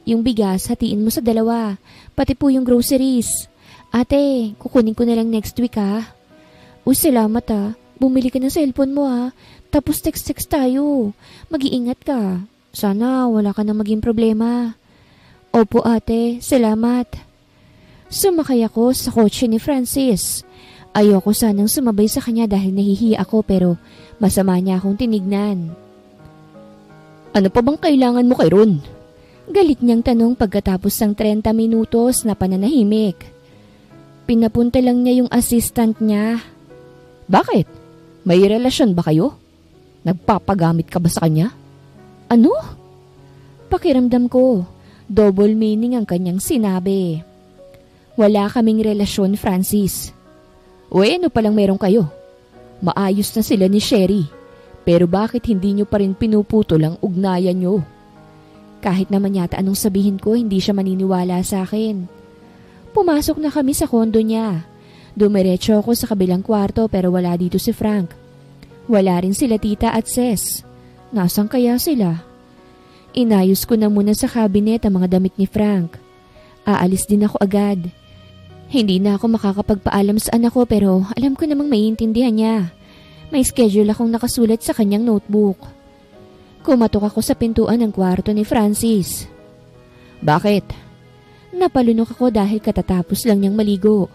Yung bigas hatiin mo sa 2. Pati po yung groceries. Ate, kukunin ko na lang next week ha. Salamat ha. Bumili ka ng cellphone mo ha. Tapos text tayo. Mag-iingat ka. Sana wala ka na maging problema. Opo ate, salamat. Sumakay ako sa kotse ni Francis. Ayoko sanang sumabay sa kanya dahil nahihiya ako pero masama niya akong tinignan. Ano pa bang kailangan mo kay Ron? Galit niyang tanong pagkatapos ng 30 minutos na pananahimik. Pinapunta lang niya yung assistant niya. Bakit? May relasyon ba kayo? Nagpapagamit ka ba sa kanya? Ano? Pakiramdam ko, double meaning ang kanyang sinabi. Wala kaming relasyon, Francis. O ano palang meron kayo? Maayos na sila ni Sherry. Pero bakit hindi nyo pa rin pinuputol ang ugnayan nyo? Kahit naman yata anong sabihin ko, hindi siya maniniwala sa akin. Pumasok na kami sa kondo niya. Dumiretso ako sa kabilang kwarto pero wala dito si Frank. Wala rin sila tita at sis. Nasaan kaya sila? Inayos ko na muna sa cabinet ang mga damit ni Frank. Aalis din ako agad. Hindi na ako makakapagpaalam sa anak ko pero alam ko namang maiintindihan niya. May schedule akong nakasulat sa kanyang notebook. Kumatok ako sa pintuan ng kwarto ni Francis. Bakit? Napalunok ako dahil katatapos lang niyang maligo.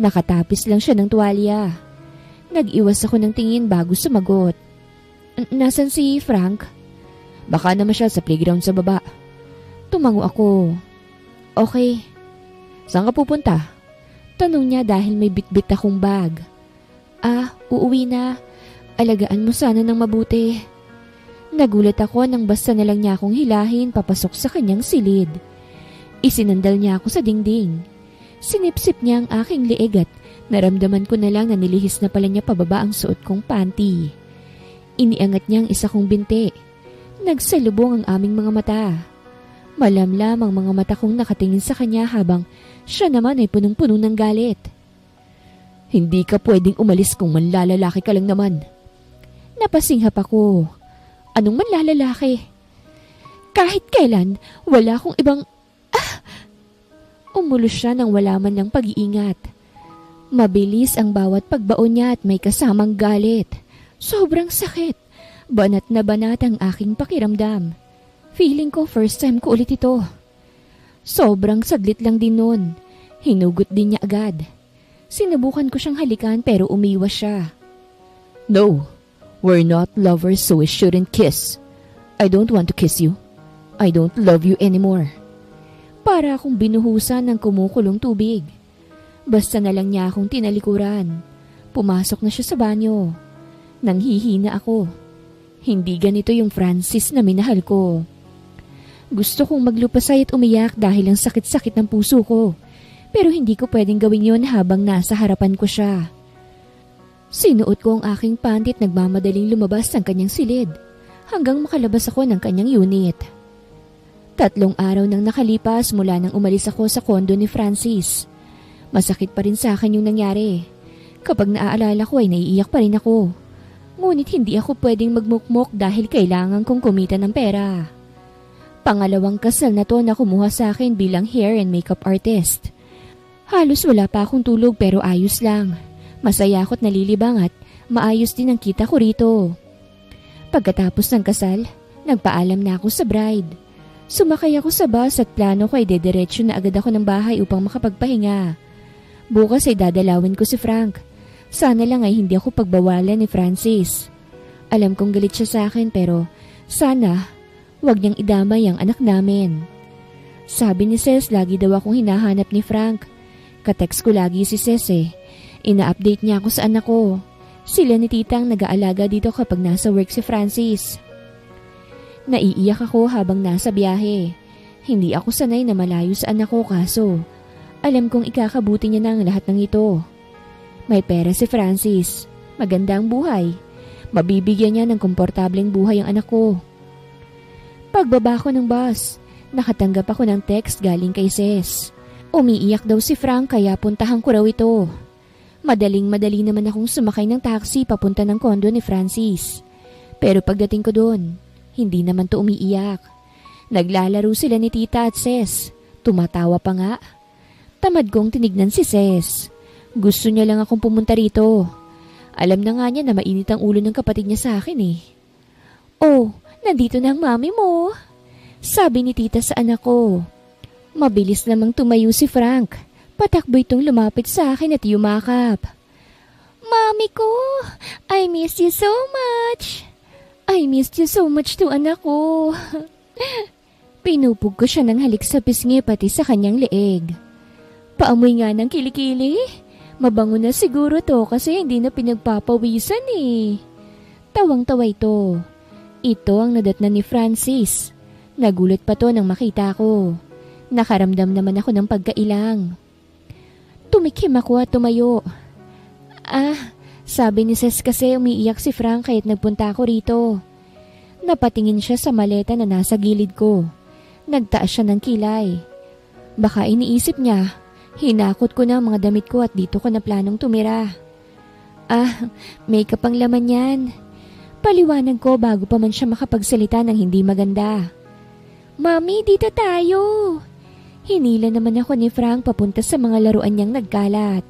Nakatapis lang siya ng tuwalya. Nag-iwas ako ng tingin bago sumagot. Nasaan si Frank? Baka naman siya sa playground sa baba. Tumango ako. Okay. Saan ka pupunta? Tanong niya dahil may bitbit akong bag. Uuwi na. Alagaan mo sana ng mabuti. Nagulat ako nang basta na lang niya akong hilahin papasok sa kanyang silid. Isinandal niya ako sa dingding. Sinipsip niya ang aking leeg at naramdaman ko na lang na nilihis na pala niya pababa ang suot kong panty. Iniangat niya ang isa kong binti. Nagsalubong ang aming mga mata. Malamlam ang mga mata kong nakatingin sa kanya habang siya naman ay punong-puno ng galit. Hindi ka pwedeng umalis kung manlalalaki ka lang naman. Napasinghap ako. Anong manlalalaki? Kahit kailan, wala akong ibang... Umulos siya nang wala man lang pag-iingat. Mabilis ang bawat pagbaon niya at may kasamang galit. Sobrang sakit. Banat na banat ang aking pakiramdam. Feeling ko first time ko ulit ito. Sobrang saglit lang din nun. Hinugot din niya agad. Sinubukan ko siyang halikan pero umiwas siya. No, we're not lovers so we shouldn't kiss. I don't want to kiss you. I don't love you anymore. Para akong binuhusan ng kumukulong tubig. Basta na lang niya akong tinalikuran. Pumasok na siya sa banyo. Nanghihina ako. Hindi ganito yung Francis na minahal ko. Gusto kong maglupasay at umiyak dahil ang sakit-sakit ng puso ko. Pero hindi ko pwedeng gawin yon habang nasa harapan ko siya. Sinuot ko ang aking panty at nagmamadaling lumabas ng kanyang silid hanggang makalabas ako ng kanyang unit. 3 araw nang nakalipas mula nang umalis ako sa kondo ni Francis. Masakit pa rin sa akin yung nangyari. Kapag naaalala ko ay naiiyak pa rin ako. Ngunit hindi ako pwedeng magmukmok dahil kailangan kong kumita ng pera. Pangalawang kasal na to na kumuha sa akin bilang hair and makeup artist. Halos wala pa akong tulog pero ayos lang. Masaya ako't nalilibang at maayos din ang kita ko rito. Pagkatapos ng kasal, nagpaalam na ako sa bride. Sumakay ako sa bus at plano ko ay dediretso na agad ako ng bahay upang makapagpahinga. Bukas ay dadalawin ko si Frank. Sana lang ay hindi ako pagbawalan ni Francis. Alam kong galit siya sa akin pero sana wag niyang idamay ang anak namin. Sabi ni Ses lagi daw akong hinahanap ni Frank. Katext ko lagi si Ses eh. Ina-update niya ako sa anak ko. Sila ni titang nag-aalaga dito kapag nasa work si Francis. Naiiyak ako habang nasa biyahe. Hindi ako sanay na malayo sa anak ko kaso alam kong ikakabuti niya na ang lahat ng ito. May pera si Francis. Maganda ang buhay. Mabibigyan niya ng komportableng buhay ang anak ko. Pagbaba ko ng bus, nakatanggap ako ng text galing kay Ses. Umiiyak daw si Frank kaya puntahan ko raw ito. Madaling-madali naman akong sumakay ng taxi papunta ng kondo ni Francis. Pero pagdating ko doon, hindi naman to umiiyak. Naglalaro sila ni tita at Ses. Tumatawa pa nga. Tamad kong tinignan si Ses. Gusto niya lang akong pumunta rito. Alam na nga niya na mainit ang ulo ng kapatid niya sa akin eh. Oh, nandito na ang mami mo. Sabi ni tita sa anak ko. Mabilis namang tumayo si Frank. Patakbo itong lumapit sa akin at yumakap. Mami ko, I miss you so much. I missed you so much to anak ko. Pinupog ko siya ng halik sa pisngi pati sa kanyang leeg. Paamoy nga ng kilikili. Mabango na siguro to kasi hindi na pinagpapawisan eh. Tawang-tawa ito. Ito ang nadatnan ni Francis. Nagulat pa to nang makita ko. Nakaramdam naman ako ng pagkailang. Tumikim ako at tumayo. Sabi ni Ses kasi umiiyak si Frank kaya't nagpunta ako rito. Napatingin siya sa maleta na nasa gilid ko. Nagtaas siya ng kilay. Baka iniisip niya, hinakot ko na ang mga damit ko at dito ko na planong tumira. May kapang laman yan. Paliwanag ko bago pa man siya makapagsalita ng hindi maganda. Mami, dito tayo. Hinila naman ako ni Frank papunta sa mga laruan niyang nagkalat.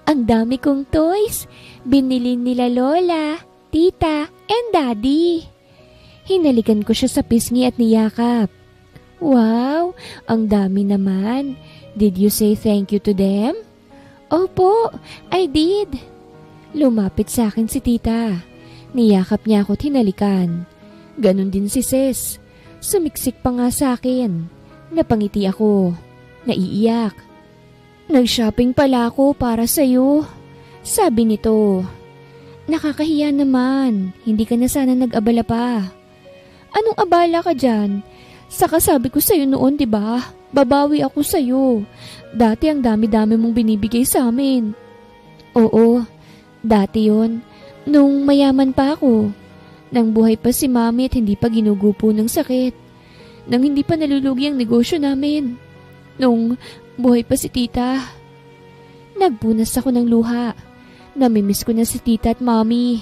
Ang dami kong toys. Binili nila Lola, Tita, and Daddy. Hinalikan ko siya sa pisngi at niyakap. Wow, ang dami naman. Did you say thank you to them? Opo, I did. Lumapit sa akin si Tita. Niyakap niya ako at hinalikan. Ganon din si Ses. Sumiksik pa nga sa akin. Napangiti ako. Naiiyak. Nag-shopping pala ako para sa'yo. Sabi nito. Nakakahiya naman. Hindi ka na sana nag-abala pa. Anong abala ka dyan? Saka sabi ko sa'yo noon, diba? Babawi ako sa'yo. Dati ang dami-dami mong binibigay sa amin. Oo, dati yon. Nung mayaman pa ako. Nang buhay pa si Mami at hindi pa ginugupo ng sakit. Nang hindi pa nalulugi ang negosyo namin. Nung buhay pa si Tita. Nagpunas ako ng luha. Namimiss ko na si Tita at Mami.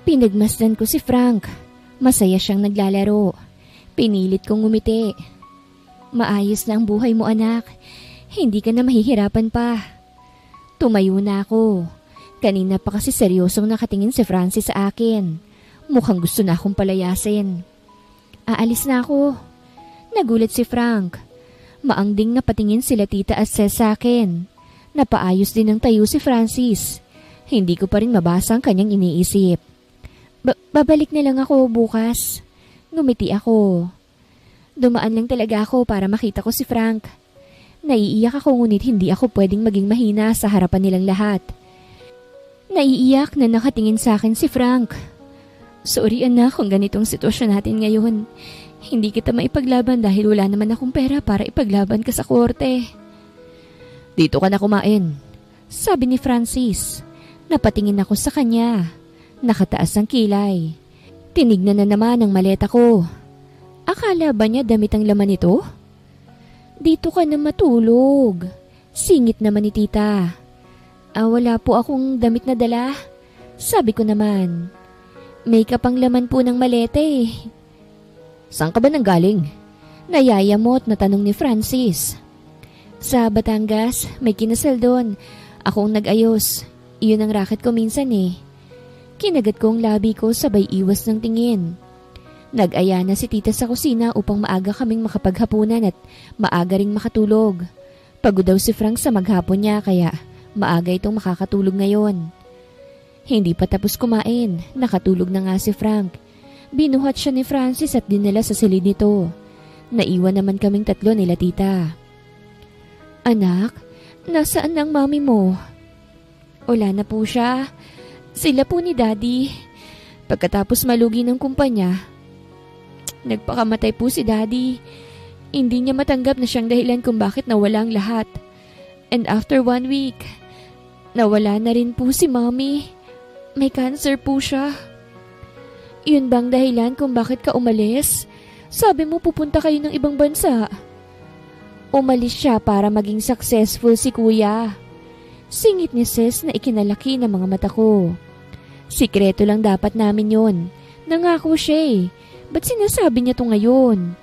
Pinagmasdan ko si Frank. Masaya siyang naglalaro. Pinilit kong ngumiti. Maayos na ang buhay mo, anak. Hindi ka na mahihirapan pa. Tumayo na ako. Kanina pa kasi seryosong nakatingin si Francis sa akin. Mukhang gusto na akong palayasin. Aalis na ako. Nagulat si Frank. Maangding napatingin sila Tita at Ses sa akin. Napaayos din ng tayo si Francis. Hindi ko pa rin mabasa ang kanyang iniisip. Babalik na lang ako bukas. Ngumiti ako. Dumaan lang talaga ako para makita ko si Frank. Naiiyak ako ngunit hindi ako pwedeng maging mahina sa harapan nilang lahat. Naiiyak na nakatingin sa akin si Frank. Sorry anak kung ganitong sitwasyon natin ngayon. Hindi kita maipaglaban dahil wala naman akong pera para ipaglaban ka sa korte. Dito ka na kumain, sabi ni Francis. Napatingin ako sa kanya. Nakataas ang kilay. Tinignan na naman ang maleta ko. Akala ba niya damit ang laman nito? Dito ka na matulog. Singit naman ni Tita. Wala po akong damit na dala. Sabi ko naman. May kapang laman po ng maleta eh. Saan ka ba nanggaling? Nayayamot na tanong ni Francis. Sa Batangas, may kinasal doon. Ako ang nag-ayos. Iyon ang racket ko minsan eh. Kinagat ko ang labi ko sabay iwas ng tingin. Nag-aya na si Tita sa kusina upang maaga kaming makapaghapunan at maaga ring makatulog. Pagod daw si Frank sa maghapon niya kaya maaga itong makakatulog ngayon. Hindi pa tapos kumain, nakatulog na nga si Frank. Binuhat siya ni Francis at dinala sa silid nito. Naiwan naman kaming tatlo nila Tita. Anak, nasaan ang mami mo? Wala na po siya. Sila po ni Daddy. Pagkatapos malugi ng kumpanya, nagpakamatay po si Daddy. Hindi niya matanggap na siyang dahilan kung bakit nawala ang lahat. And after 1 week, nawala na rin po si Mommy. May cancer po siya. Yun bang dahilan kung bakit ka umalis? Sabi mo pupunta kayo ng ibang bansa. Umalis siya para maging successful si Kuya. Singit ni Ses na ikinalaki ng mga mata ko. Sikreto lang dapat namin yon. Nangako siya eh. Ba't sinasabi niya to ngayon?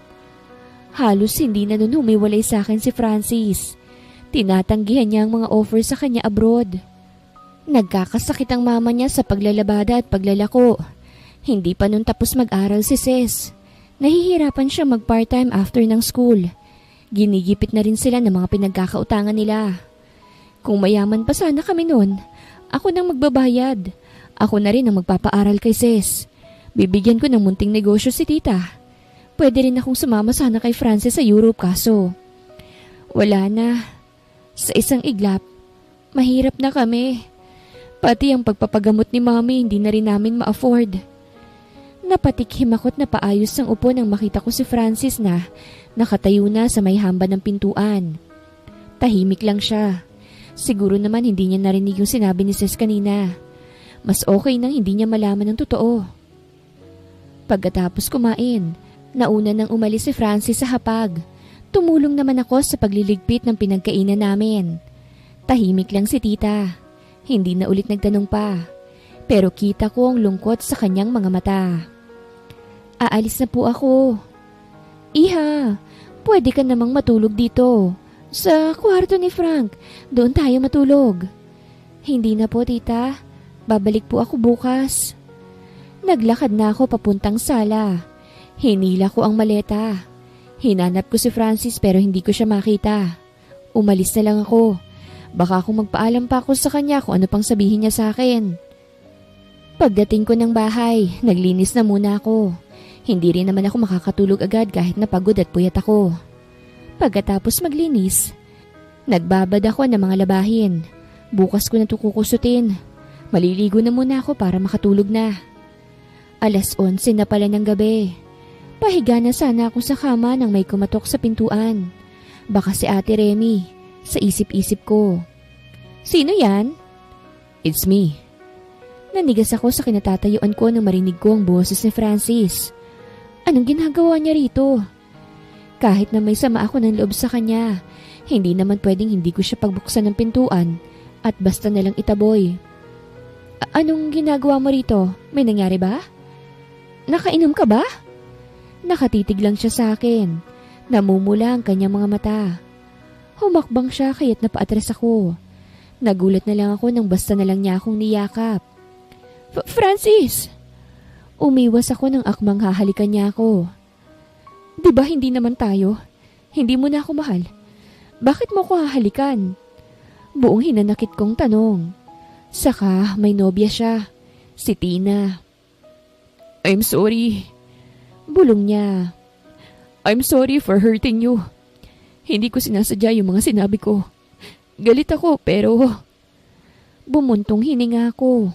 Halos hindi na nun humiwalay sa akin si Francis. Tinatanggihan niya ang mga offer sa kanya abroad. Nagkakasakit ang mama niya sa paglalabada at paglalako. Hindi pa nun tapos mag-aral si Ses. Nahihirapan siya mag-part-time after ng school. Ginigipit na rin sila ng mga pinagkakautangan nila. Kung mayaman pa sana kami noon, ako nang magbabayad. Ako na rin ang magpapaaral kay Sis. Bibigyan ko ng munting negosyo si tita. Pwede rin akong sumama sana kay Francis sa Europe kaso wala na. Sa isang iglap, mahirap na kami. Pati ang pagpapagamot ni Mami hindi na rin namin ma-afford. Napatikhim ako't napaayos ang upo nang makita ko si Francis na nakatayo na sa may hamba ng pintuan. Tahimik lang siya. Siguro naman hindi niya narinig yung sinabi ni Sis kanina. Mas okay nang hindi niya malaman ang totoo. Pagkatapos kumain, nauna nang umalis si Francis sa hapag. Tumulong naman ako sa pagliligpit ng pinagkainan namin. Tahimik lang si tita. Hindi na ulit nagtanong pa. Pero kita ko ang lungkot sa kanyang mga mata. Aalis na po ako. Iha, pwede ka namang matulog dito. Sa kwarto ni Frank. Doon tayo matulog. Hindi na po tita. Babalik po ako bukas. Naglakad na ako papuntang sala. Hinila ko ang maleta. Hinanap ko si Francis pero hindi ko siya makita. Umalis na lang ako. Baka kung magpaalam pa ako sa kanya kung ano pang sabihin niya sa akin. Pagdating ko ng bahay, naglinis na muna ako. Hindi rin naman ako makakatulog agad kahit napagod at puyat ako. Pagkatapos maglinis, nagbabad ako ng mga labahin. Bukas ko na ito kukusutin. Maliligo na muna ako para makatulog na. 11:00 na pala ng gabi. Pahiga na sana ako sa kama nang may kumatok sa pintuan. Baka si Ate Remy, sa isip-isip ko. Sino yan? It's me. Nanigas ako sa kinatatayuan ko nang marinig ko ang boses ni Francis. Anong ginagawa niya rito? Kahit na may sama ako ng loob sa kanya, hindi naman pwedeng hindi ko siya pagbuksan ng pintuan at basta nalang itaboy. Anong ginagawa mo rito? May nangyari ba? Nakainom ka ba? Nakatitig lang siya sa akin. Namumula ang kanyang mga mata. Humakbang siya kaya't napaatras ako. Nagulat na lang ako nang basta na lang niya akong niyakap. Francis! Umiwas ako nang akmang hahalikan niya ako. Di ba hindi naman tayo? Hindi mo na ako mahal. Bakit mo ako hahalikan? Buong hinanakit kong tanong. Saka may nobya siya. Si Tina. I'm sorry. Bulong niya. I'm sorry for hurting you. Hindi ko sinasadya yung mga sinabi ko. Galit ako pero... Bumuntong hininga ako.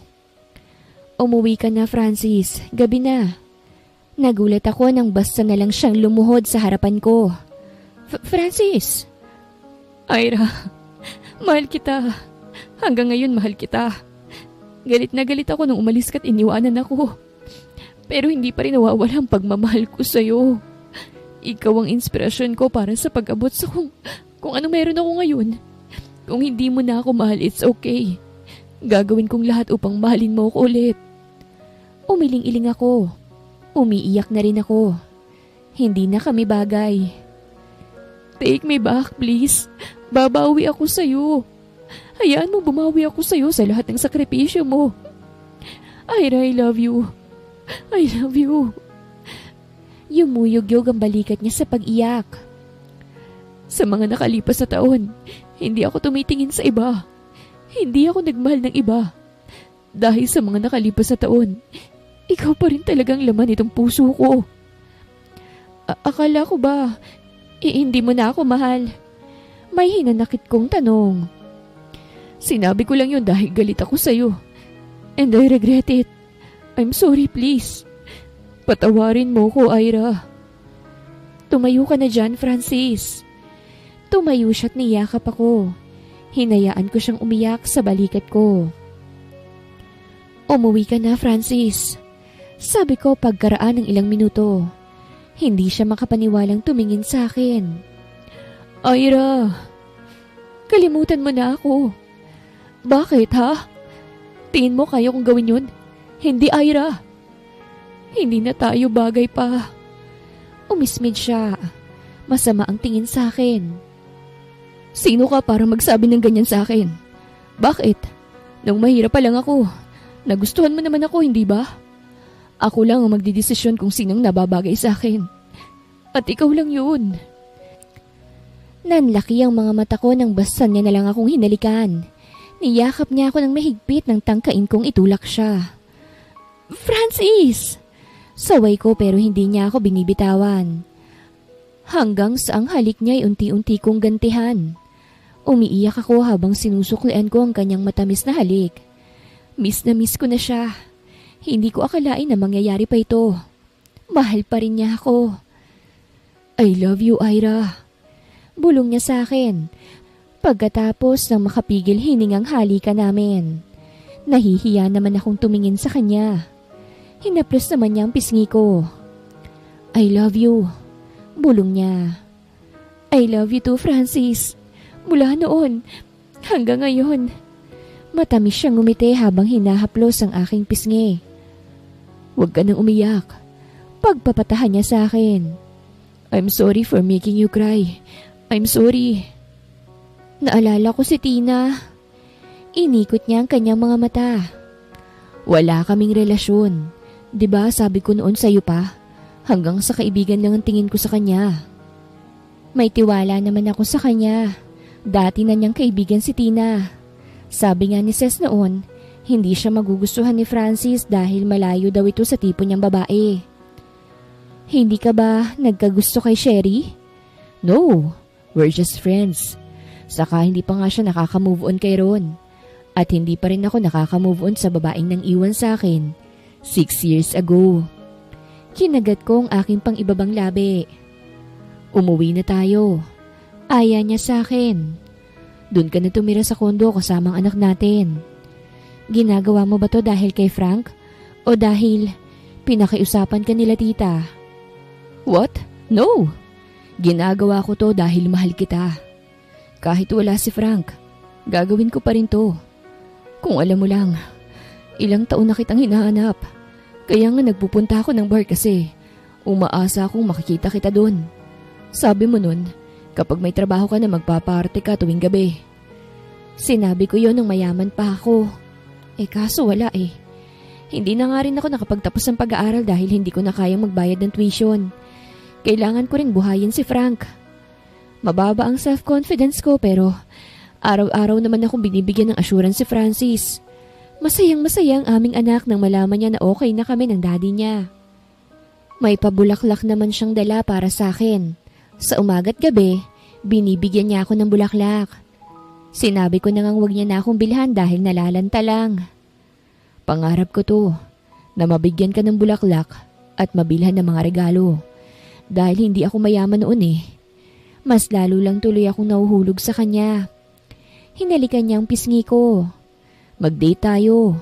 Umuwi ka na, Francis. Gabi na. Nagulat ako nang basta na lang siyang lumuhod sa harapan ko. Francis! Ira, mahal kita. Hanggang ngayon mahal kita. Galit na galit ako nung umalis ka't iniwanan ako. Pero hindi pa rin nawawala ang pagmamahal ko sa'yo. Ikaw ang inspirasyon ko para sa pag-abot sa kung ano meron ako ngayon. Kung hindi mo na ako mahal, it's okay. Gagawin kong lahat upang mahalin mo ako ulit. Umiling-iling ako. Umiiyak na rin ako. Hindi na kami bagay. Take me back, please. Babawi ako sa'yo. Hayaan mo bumawi ako sa'yo sa lahat ng sakripisyo mo. Ira, I love you. I love you. Yumuyog-yog ang balikat niya sa pag-iyak. Sa mga nakalipas na taon, hindi ako tumitingin sa iba. Hindi ako nagmahal ng iba. Dahil sa mga nakalipas na taon, ikaw pa rin talagang laman itong puso ko. Akala ko ba, hindi mo na ako mahal? May hinanakit kong tanong. Sinabi ko lang yun dahil galit ako sa'yo. And I regret it. I'm sorry, please. Patawarin mo ko, Ira. Tumayo ka na dyan, Francis. Tumayo siya't niyakap ako. Hinayaan ko siyang umiyak sa balikat ko. Umuwi ka na, Francis. Sabi ko pagkaraan ng ilang minuto. Hindi siya makapaniwalang tumingin sa akin. Ira, kalimutan mo na ako. Bakit, ha? Tingin mo kaya kong gawin yun? Hindi, Ira. Hindi na tayo bagay pa. Umismid siya. Masama ang tingin sa akin. Sino ka para magsabi ng ganyan sa akin? Bakit? Nung mahirap pa lang ako, nagustuhan mo naman ako, hindi ba? Ako lang ang magdidesisyon kung sinong nababagay sa akin. At ikaw lang yun. Nanlaki ang mga mata ko nang basta niya na lang akong hinalikan. Niyakap niya ako ng mahigpit nang tangkain kong itulak siya. Francis! Saway ko pero hindi niya ako binibitawan. Hanggang sa ang halik niya ay unti-unti kong gantihan. Umiiyak ako habang sinusuklian ko ang kanyang matamis na halik. Miss na miss ko na siya. Hindi ko akalain na mangyayari pa ito. Mahal pa rin niya ako. I love you, Ira. Bulong niya sa akin. Pagkatapos ng makapigil hiningang halikan namin. Nahihiya naman akong tumingin sa kanya. Hinaplos naman niya ang pisngi ko. I love you. Bulong niya. I love you too, Francis. Mula noon hanggang ngayon. Matamis siyang ngumiti habang hinahaplos ang aking pisngi. Huwag ka nang umiyak. Pagpapatahan niya sa akin. I'm sorry for making you cry. I'm sorry. Naalala ko si Tina. Inikot niya ang kanyang mga mata. Wala kaming relasyon. 'Di ba sabi ko noon sa iyo pa? Hanggang sa kaibigan lang ang tingin ko sa kanya. May tiwala naman ako sa kanya. Dati na niyang kaibigan si Tina. Sabi nga ni Ses noon, hindi siya magugustuhan ni Francis dahil malayo daw ito sa tipo niyang babae. Hindi ka ba nagkagusto kay Sherry? No, we're just friends. Saka hindi pa nga siya nakaka-move on kay Ron. At hindi pa rin ako nakaka-move on sa babaeng nang iwan sa akin 6 years ago. Kinagat ko ang aking pang-ibabang labi. Umuwi na tayo. Aya niya sa akin. Doon ka na tumira sa kondo kasama ang anak natin. Ginagawa mo ba to dahil kay Frank? O dahil pinakiusapan ka nila tita? What? No! Ginagawa ko to dahil mahal kita. Kahit wala si Frank, gagawin ko pa rin to. Kung alam mo lang, ilang taon na kitang hinahanap. Kaya nga nagpupunta ako ng bar kasi umaasa akong makikita kita doon. Sabi mo nun, kapag may trabaho ka na magpaparte ka tuwing gabi. Sinabi ko yon nung mayaman pa ako. Kaso wala eh. Hindi na nga rin ako nakapagtapos ng pag-aaral dahil hindi ko na kayang magbayad ng tuition. Kailangan ko ring buhayin si Frank. Mababa ang self-confidence ko pero araw-araw naman akong binibigyan ng assurance si Francis. Masayang-masaya ang aming anak nang malaman niya na okay na kami ng daddy niya. May pabulaklak naman siyang dala para sa akin. Sa umaga't gabi, binibigyan niya ako ng bulaklak. Sinabi ko na ngang huwag niya na akong bilhan dahil nalalanta lang. Pangarap ko to, na mabigyan ka ng bulaklak at mabilhan ng mga regalo. Dahil hindi ako mayaman noon eh. Mas lalo lang tuloy akong nahuhulog sa kanya. Hinalikan niya ang pisngi ko. Mag-date tayo.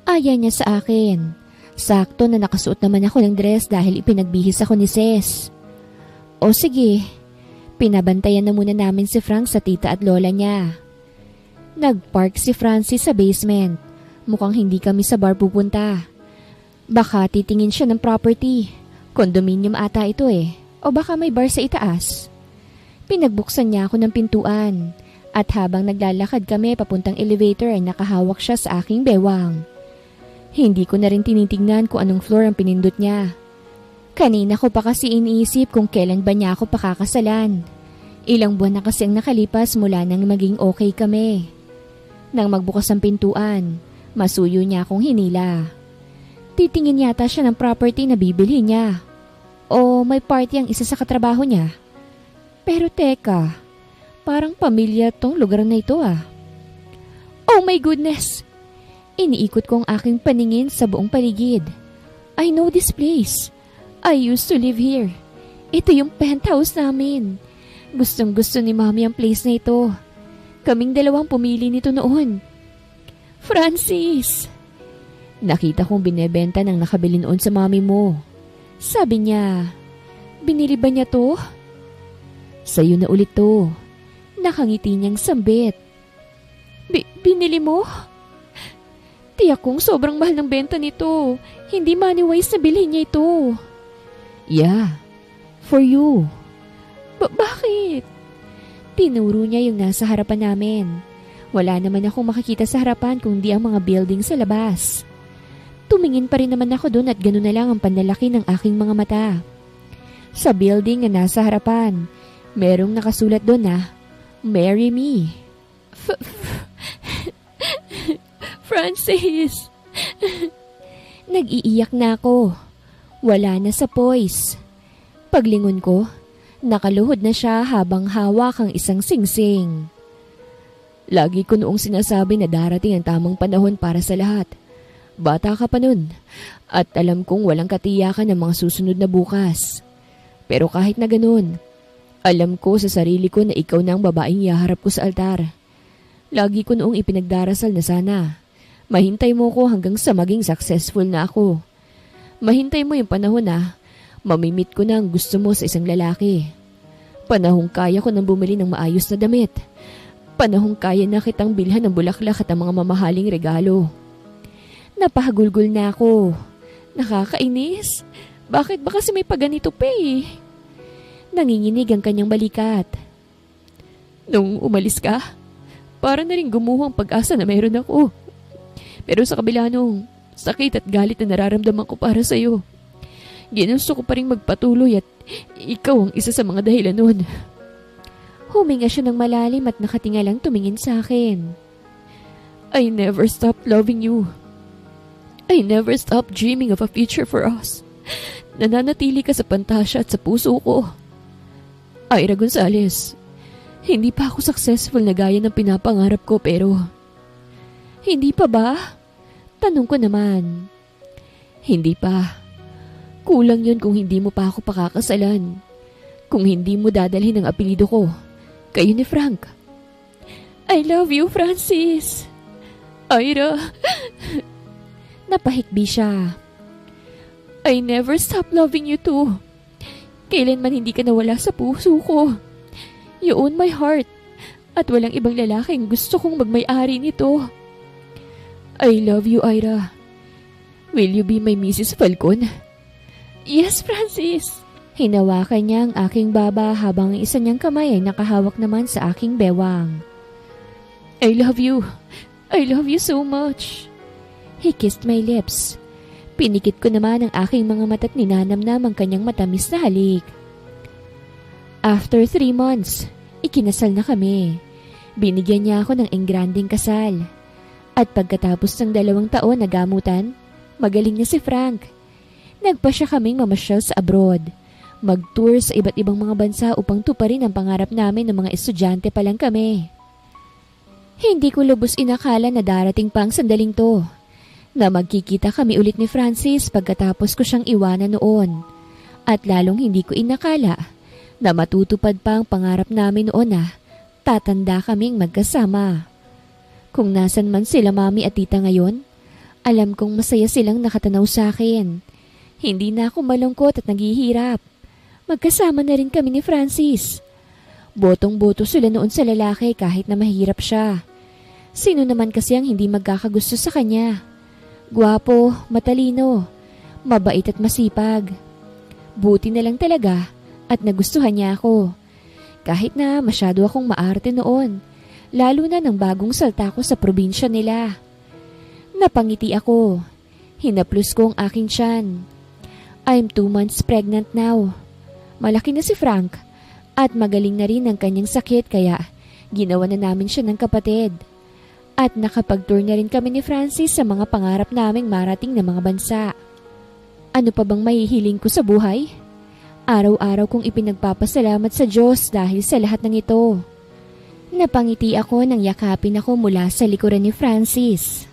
Aya niya sa akin. Sakto na nakasuot naman ako ng dress dahil ipinagbihis ako ni Ses. O sige, pinabantayan na muna namin si Frank sa tita at lola niya. Nagpark si Francis sa basement. Mukhang hindi kami sa bar pupunta. Baka titingin siya ng property. Condominium ata ito eh. O baka may bar sa itaas. Pinagbuksan niya ako ng pintuan. At habang naglalakad kami papuntang elevator ay nakahawak siya sa aking bewang. Hindi ko na rin tinitingnan kung anong floor ang pinindot niya. Kanina ko pa kasi iniisip kung kailan ba niya ako pakakasalan. Ilang buwan na kasi ang nakalipas mula nang maging okay kami. Nang magbukas ang pintuan, masuyo niya akong hinila. Titingin yata siya ng property na bibili niya. O may party ang isa sa katrabaho niya. Pero teka, parang pamilya tong lugar na ito ah. Oh my goodness! Iniikot ko ang aking paningin sa buong paligid. I know this place. I used to live here. Ito yung penthouse namin. Gustong gusto ni Mami ang place na ito. Kaming dalawang pumili nito noon. Francis! Nakita kong binebenta ng nakabili noon sa mami mo. Sabi niya, binili ba niya to? Sa'yo na ulit to. Nakangiti niyang sambit. Binili mo? Tiyak kong sobrang mahal ng benta nito. Hindi money wise na bilhin niya ito. Yeah, for you. Bakit? Tinuro niya yung nasa harapan namin. Wala naman akong makikita sa harapan kundi ang mga building sa labas. Tumingin pa rin naman ako doon at gano'n na lang ang panlalaki ng aking mga mata. Sa building na nasa harapan, Merong nakasulat doon na, "Marry me." Francis! Nag-iiyak na ako. Wala na sa poise. Paglingon ko, nakaluhod na siya habang hawak ang isang singsing. Lagi ko noong sinasabi na darating ang tamang panahon para sa lahat. Bata ka pa nun, at alam kong walang katiyakan ng mga susunod na bukas. Pero kahit na ganun, alam ko sa sarili ko na ikaw na ang babaeng ihaharap ko sa altar. Lagi ko noong ipinagdarasal na sana mahintay mo ko hanggang sa maging successful na ako. Mahintay mo yung panahon na mamimit ko na ang gusto mo sa isang lalaki. Panahong kaya ko nang bumili ng maayos na damit. Panahong kaya na kitang bilhan ng bulaklak at ang mga mamahaling regalo. Napahagulgol na ako. Nakakainis. Bakit ba kasi may paganito pa eh? Nanginginig ang kanyang balikat. Nung umalis ka, para na rin gumuho ang pag-asa na mayroon ako. Pero sa kabila nung sakit at galit na nararamdaman ko para sa'yo, ginusto ko pa rin magpatuloy at ikaw ang isa sa mga dahilan nun. Huminga siya ng malalim at nakatingalang tumingin sa akin. I never stopped loving you. I never stopped dreaming of a future for us. Nananatili ka sa pantasya at sa puso ko. Ira Gonzalez, hindi pa ako successful na gaya ng pinapangarap ko pero... Hindi pa ba? Tanong ko naman. Hindi pa. Kulang yun kung hindi mo pa ako pakakasalan. Kung hindi mo dadalhin ang apelido ko. Kayo ni Frank. I love you, Francis. Ira. Napahikbi siya. I never stop loving you too. Kailanman hindi ka nawala sa puso ko. You own my heart. At walang ibang lalaking gusto kong magmay-ari nito. I love you, Ira. Will you be my Mrs. Falcon? Yes, Francis. Hinawakan niya ang aking baba habang ang isa niyang kamay ay nakahawak naman sa aking bewang. I love you. I love you so much. He kissed my lips. Pinikit ko naman ang aking mga mata at ninanamnam ang kanyang matamis na halik. After 3 months, ikinasal na kami. Binigyan niya ako ng engranding kasal. At pagkatapos ng 2 taon na gamutan, magaling na si Frank. Nagpa siya kaming mamasyal sa abroad. Mag-tour sa iba't ibang mga bansa upang tuparin ang pangarap namin ng mga estudyante pa lang kami. Hindi ko lubos inakala na darating pa ang sandaling to. Na magkikita kami ulit ni Francis pagkatapos ko siyang iwanan noon. At lalong hindi ko inakala na matutupad pa ang pangarap namin noon na tatanda kaming magkasama. Kung nasan man sila mami at tita ngayon, alam kong masaya silang nakatanaw sa akin. Hindi na ako malungkot at naghihirap. Magkasama na rin kami ni Francis. Botong-boto sila noon sa lalaki kahit na mahirap siya. Sino naman kasi ang hindi magkakagusto sa kanya? Gwapo, matalino, mabait at masipag. Buti na lang talaga at nagustuhan niya ako. Kahit na masyado akong maarte noon, lalo na ng bagong salta ko sa probinsya nila. Napangiti ako. Hinaplos ko ang aking tiyan. I'm 2 months pregnant now. Malaki na si Frank at magaling na rin ang kanyang sakit kaya ginawa na namin siya ng kapatid. At nakapag-tour na rin kami ni Francis sa mga pangarap naming marating na mga bansa. Ano pa bang mahihiling ko sa buhay? Araw-araw kong ipinagpapasalamat sa Diyos dahil sa lahat ng ito. Napangiti ako nang yakapin ako mula sa likuran ni Francis.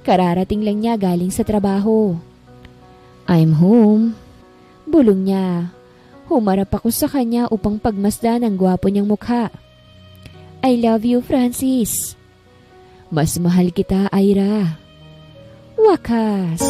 Kararating lang niya galing sa trabaho. I'm home. Bulong niya. Humarap ako sa kanya upang pagmasdan ang gwapo niyang mukha. I love you, Francis. Mas mahal kita, Ira. Wakas.